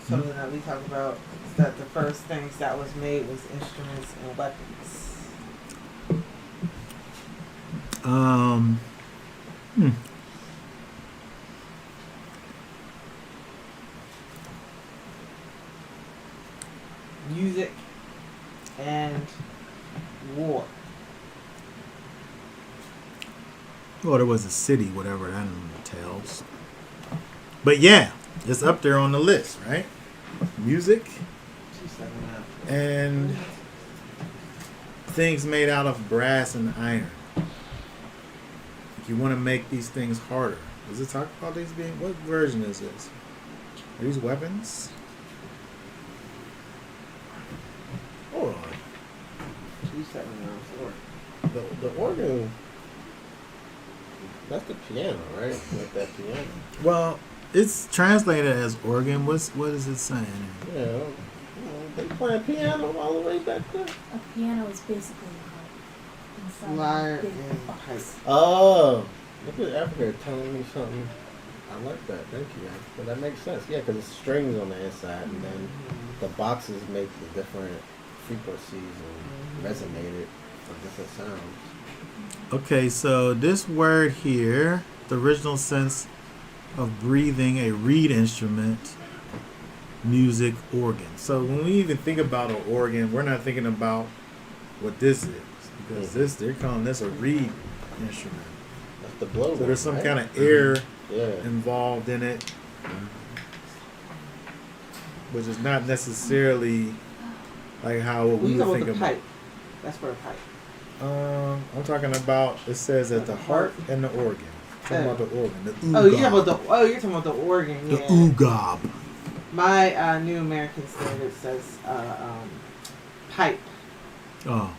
Something that we talked about is that the first things that was made was instruments and weapons. Music and war. Well, there was a city, whatever that entails. But yeah, it's up there on the list, right? Music and things made out of brass and iron. If you want to make these things harder. Does it talk about these being... What version is this? Are these weapons? Hold on. 279. The organ, that's the piano, right? Like that piano. Well, it's translated as organ. What is it saying? Yeah, they playing piano all the way back there. A piano is basically a harp inside Lyre a big and box. pipe. Oh, look at Africa telling me something. I like that. Thank you. But that makes sense. Yeah, because it's strings on the inside, and then the boxes make the different frequencies and resonate it for different sounds. Okay, so this word here, the original sense of breathing, a reed instrument, music, organ. So when we even think about an organ, we're not thinking about what this is, because they're calling this a reed instrument. That's the blow. So there's some right? kind of air Yeah. involved in it. which is not necessarily like how Well, we you would talking think about the about. pipe. That's for a pipe. I'm talking about. It says that the heart and the organ. I'm talking about the organ. The Oh, you're oogob. you're talking about the organ. The Yeah. oogob. My New American Standard says pipe. Oh,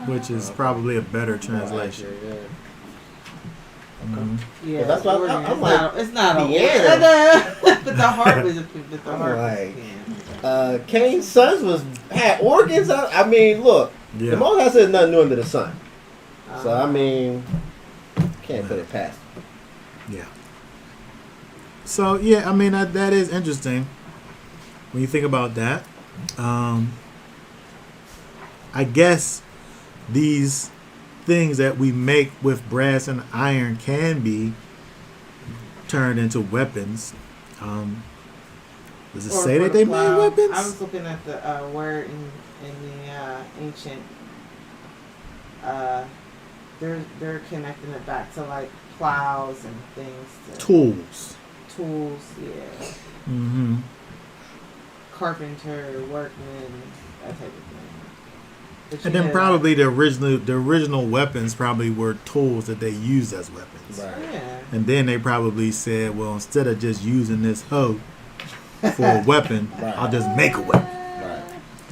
which is probably a better translation. Yeah. Mhm. Yeah, But that's what organ. I'm It's like, not. It's not a piano. but the heart was. But the I'm heart. like, Was, Cain's sons had organs. I mean, look, the Yeah. Most High said nothing new under the sun. So I Uh, mean, can't put it past. Yeah. So yeah, I mean that is interesting when you think about that. I guess these things that we make with brass and iron can be turned into weapons. Does it or say for that the they plow. made weapons? I was looking at the word in the ancient. They're connecting it back to like plows and things. Tools. Tools, yeah. Mm-hmm. Carpenter, workman, that type of thing. But you And then know, probably the original weapons probably were tools that they used as weapons. yeah. And then they probably said, well, instead of just using this hoe for a weapon, Right. I'll just make a weapon. Right.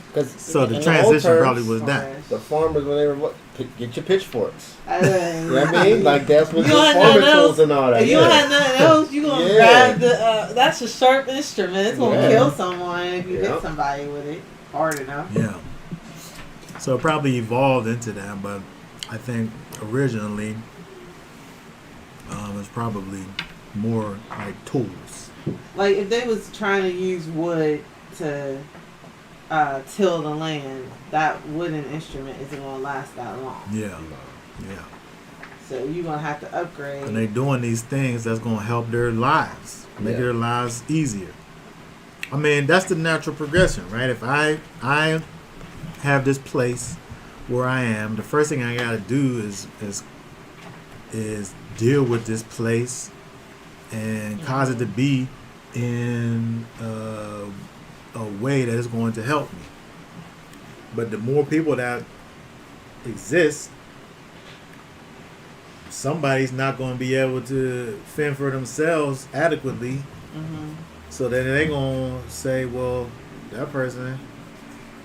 Because So the transition probably was that. the farmers when they were get your pitchforks. I You know what I mean? Like that's what You the don't have farming nothing tools else? and all that. If you don't have nothing else, you gonna Yeah. grab the. That's a sharp instrument. It's gonna Yeah. kill someone if you Yeah. hit somebody with it hard enough. Yeah. So it probably evolved into that, but I think originally it's probably more like tools. Like if they was trying to use wood to till the land, that wooden instrument isn't gonna last that long. Yeah. Yeah. So you're gonna have to upgrade. And they doing these things that's going to help their lives, make Yeah. their lives easier. I mean, that's the natural progression, right? If I have this place where I am, the first thing I got to do is deal with this place and cause it to be in a way that is going to help me. But the more people that exist, somebody's not going to be able to fend for themselves adequately. Mhm. So then they going to say, well, that person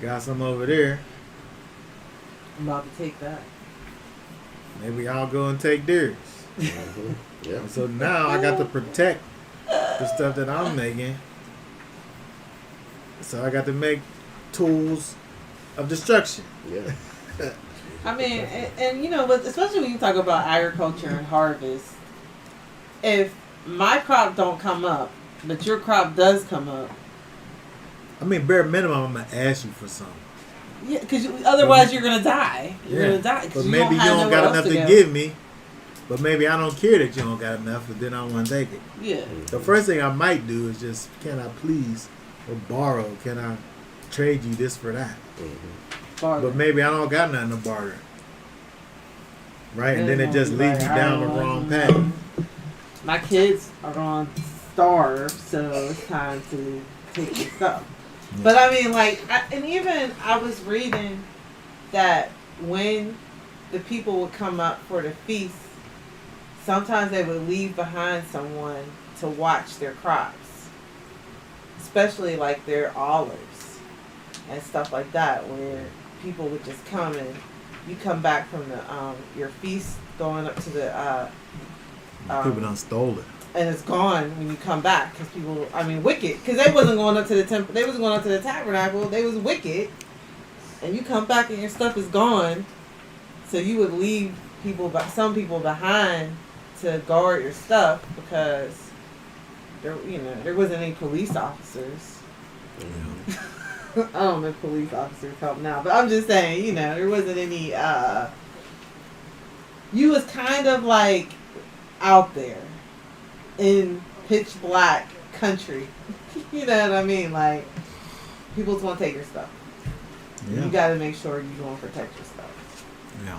got some over there. I'm about to take that. Maybe I'll go and take theirs. Mhm. Yeah. And so now I got to protect the stuff that I'm making. So I got to make tools of destruction. Yeah. I mean, and you know, but especially when you talk about agriculture and harvest, if my crop don't come up, but your crop does come up, I mean, bare minimum, I'm going to ask you for something. yeah, because otherwise you're gonna die. You're gonna die. 'Cause But you maybe you have don't nowhere got else enough to go. give me. But maybe I don't care that you don't got enough, but then I want to take it. Yeah. The first thing I might do is just, can I please, or borrow, can I trade you this for that? Barter. But maybe I don't got nothing to barter. Right? And then They're it just gonna be leads you like, down the "I don't wrong want path. My kids are gonna starve, so it's time to take your stuff. But I mean, like, and even I was reading that when the people would come up for the feast, sometimes they would leave behind someone to watch their crops, especially like their olives and stuff like that, where people would just come and you come back from the your feast going up to the People done stole it. and it's gone when you come back because people, I mean, wicked, because they wasn't going up to the temple, they wasn't going up to the tabernacle, they was wicked, and you come back and your stuff is gone, so you would leave some people behind to guard your stuff because there wasn't any police officers. I don't know if police officers help now, but I'm just saying, there wasn't any. You was kind of like out there in pitch black country. You know what I mean? Like, people's gonna take your stuff. Yeah. You got to make sure you gonna protect your stuff. Yeah.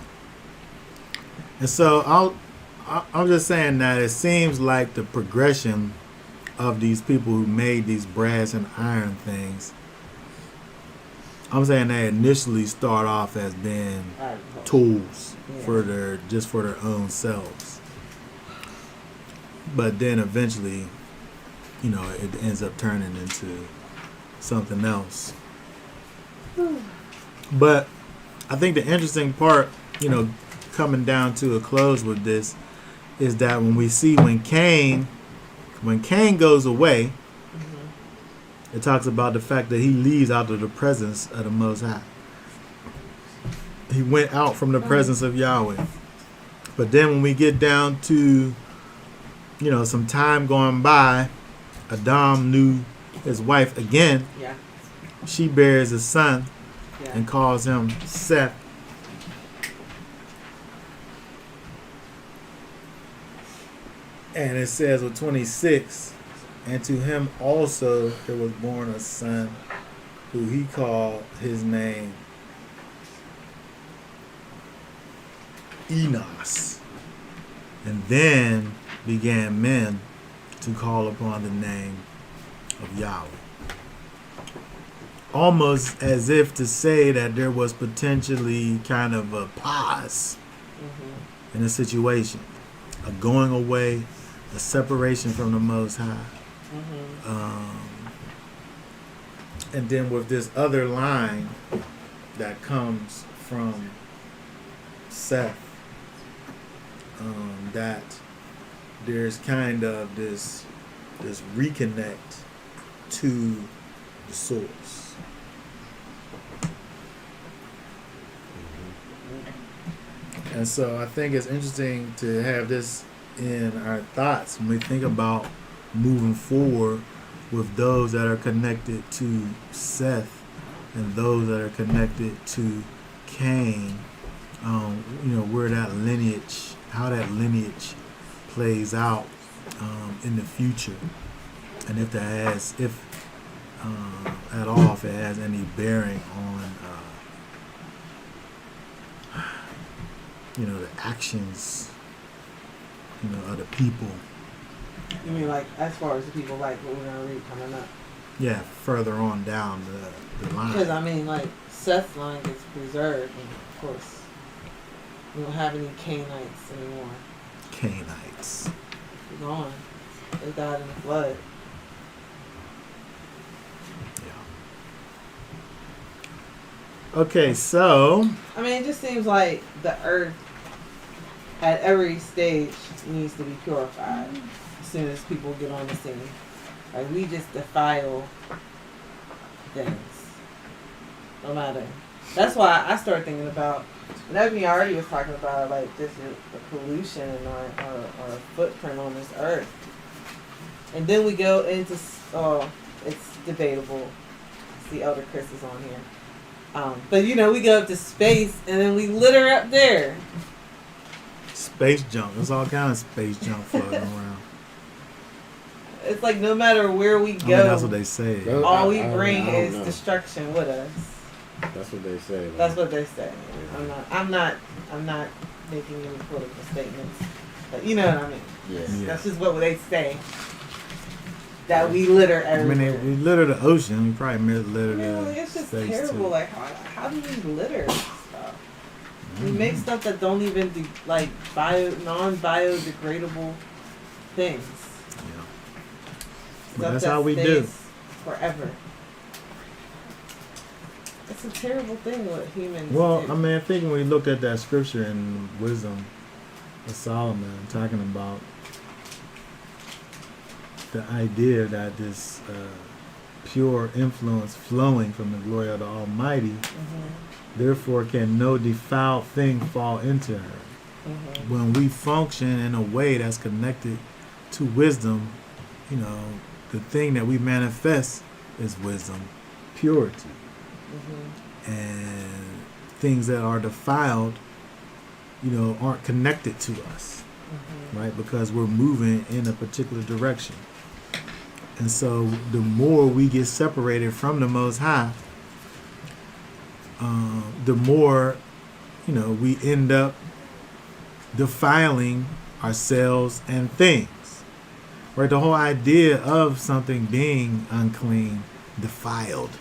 And so I'm just saying that it seems like the progression of these people who made these brass and iron things, I'm saying they initially start off as being tools for their own selves, but then eventually, it ends up turning into something else. But I think the interesting part, coming down to a close with this, is that when we see when Cain goes away, it talks about the fact that he leaves out of the presence of the Most High. He went out from the presence of Yahweh. But then when we get down to, some time going by, Adam knew his wife again. Yeah. She bears a son Yeah. and calls him Seth. And it says with 26, and to him also there was born a son, who he called his name Enos. And then began men to call upon the name of Yahweh. Almost as if to say that there was potentially kind of a pause in the situation, a going away, a separation from the Most High. And then with this other line that comes from Seth, that there's kind of this reconnect to the source. And so I think it's interesting to have this in our thoughts when we think about moving forward with those that are connected to Seth and those that are connected to Cain. Where that lineage, how that lineage plays out in the future, and if that has, at all, if it has any bearing on, the actions, of the people. You mean like as far as the people like what we're gonna read coming up? Yeah, further on down the line. Because I mean, like Seth's line gets preserved, and of course, we don't have any Cainites anymore. Cainites. They're gone. They died in the flood. Yeah. Okay, so I mean, it just seems like the earth at every stage needs to be purified as soon as people get on the scene. Like, we just defile things. No matter. That's why I started thinking about, and Ebony already was talking about, like, this is the pollution and our footprint on this earth. And then we go into, it's debatable. See, Elder Chris is on here. But, we go up to space and then we litter up there. space junk. There's all kind of space junk floating around. It's like no matter where we go, I mean, that's what they say. Well, all we I bring don't is know. destruction with us. That's what they say. man. That's what they say. I'm not making any political statements. But you know what I mean. Yeah. Yeah. That's just what they say. That we litter I mean, everywhere. we litter the ocean. We probably litter Really, the it's just space terrible. too. Like, how do we litter stuff? We make stuff that don't even do, like non-biodegradable things. Yeah. Stuff But that's that how we stays do. forever. It's a terrible thing what humans Well, do. I mean, I think when we look at that scripture in Wisdom of Solomon, talking about the idea that this pure influence flowing from the glory of the Almighty, therefore can no defiled thing fall into her. When we function in a way that's connected to wisdom, the thing that we manifest is wisdom, purity. And things that are defiled, aren't connected to us, right? Because we're moving in a particular direction. And so the more we get separated from the Most High, the more, we end up defiling ourselves and things. right? The whole idea of something being unclean, defiled.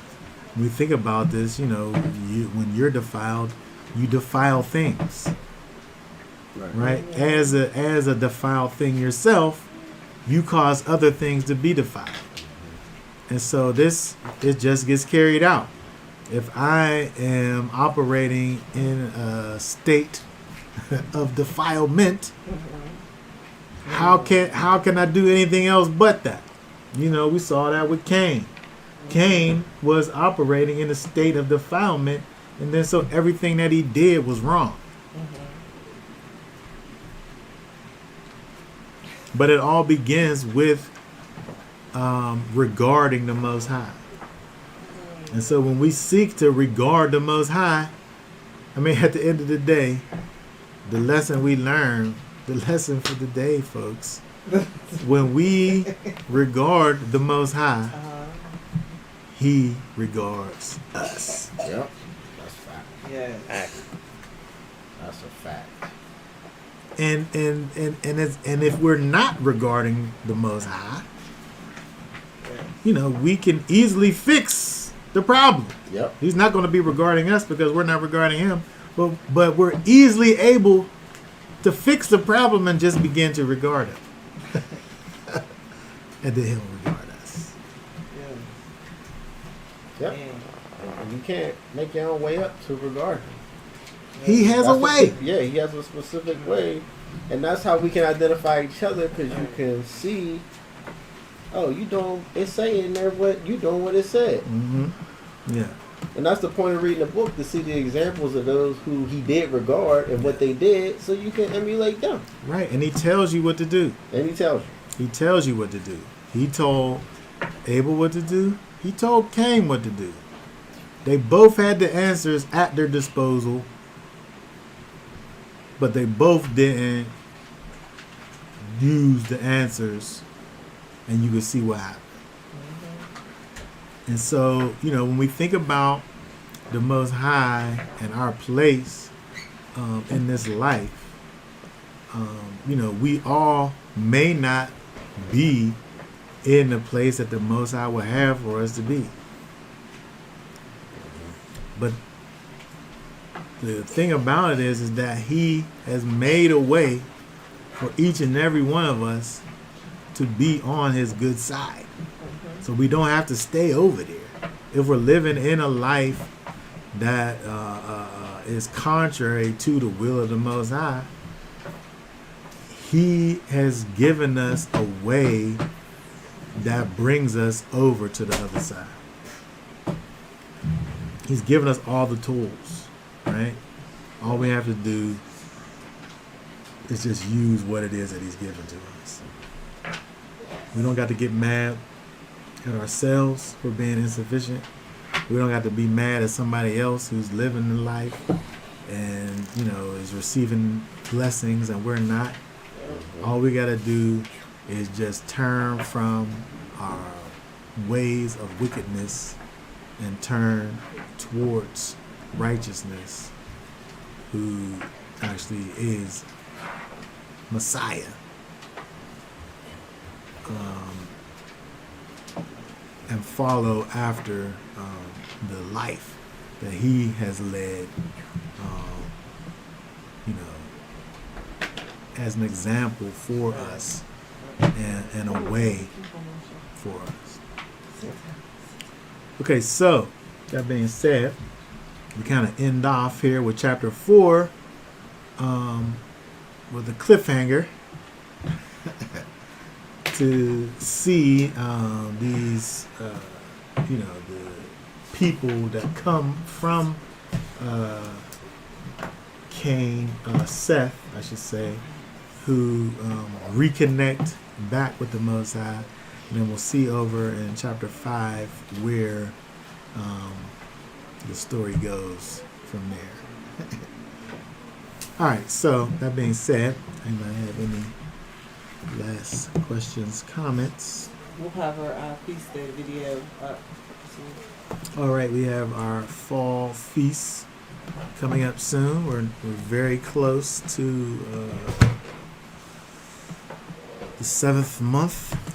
When we think about this, when you're defiled, you defile things, right? As a defiled thing yourself, you cause other things to be defiled. And so it just gets carried out. If I am operating in a state of defilement, how can I do anything else but that? We saw that with Cain. Cain was operating in a state of defilement, and then so everything that he did was wrong. But it all begins with regarding the Most High. And so when we seek to regard the Most High, at the end of the day, the lesson we learn, the lesson for the day, folks, when we regard the Most High, He regards us. Yep. That's fact. Yes. That's a fact. And if we're not regarding the Most High, we can easily fix the problem. Yep. He's not going to be regarding us because we're not regarding him, but we're easily able to fix the problem and just begin to regard him. And then he'll regard us. Yep. And you can't make your own way up to regard him. He has a way. He has a specific way. And that's how we can identify each other, because you can see, it's saying there what you doing what it said. Mm-hmm. Yeah. And that's the point of reading the book, to see the examples of those who he did regard and what they did, so you can emulate them. Right. And he tells you what to do. And he tells you. He tells you what to do. He told Abel what to do. He told Cain what to do. They both had the answers at their disposal, but they both didn't use the answers, and you can see what happened. And so, when we think about the Most High and our place in this life, we all may not be in the place that the Most High will have for us to be. But the thing about it is that He has made a way for each and every one of us to be on His good side. So we don't have to stay over there. If we're living in a life that is contrary to the will of the Most High, He has given us a way that brings us over to the other side. He's given us all the tools, right? All we have to do is just use what it is that He's given to us. We don't got to get mad at ourselves for being insufficient. We don't have to be mad at somebody else who's living the life and is receiving blessings and we're not. All we got to do is just turn from our ways of wickedness and turn towards righteousness, who actually is Messiah. And follow after the life that He has led, as an example for us and a way for us. Okay, so that being said, we kind of end off here with chapter 4 with a cliffhanger to see these, the people that come from Seth, I should say, who reconnect back with the Most High. And then we'll see over in chapter 5 where the story goes from there. All right, so that being said, anybody have any last questions, comments? We'll have our feast day video up soon. All right, we have our fall feast coming up soon. We're very close to the 7th month.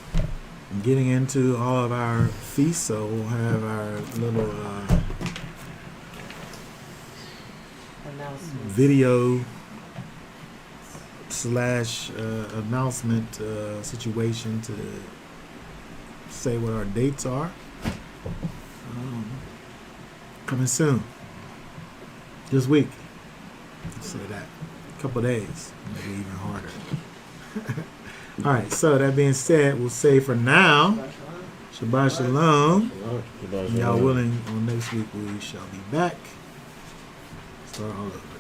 getting into all of our feasts, so we'll have our little Announcements. video slash announcement situation to say what our dates are. Coming soon. This week. Let's say that. A couple days. Maybe even harder. All right, so that being said, we'll say for now, Shabbat Shalom. Y'all willing, on next week we shall be back. Start all over.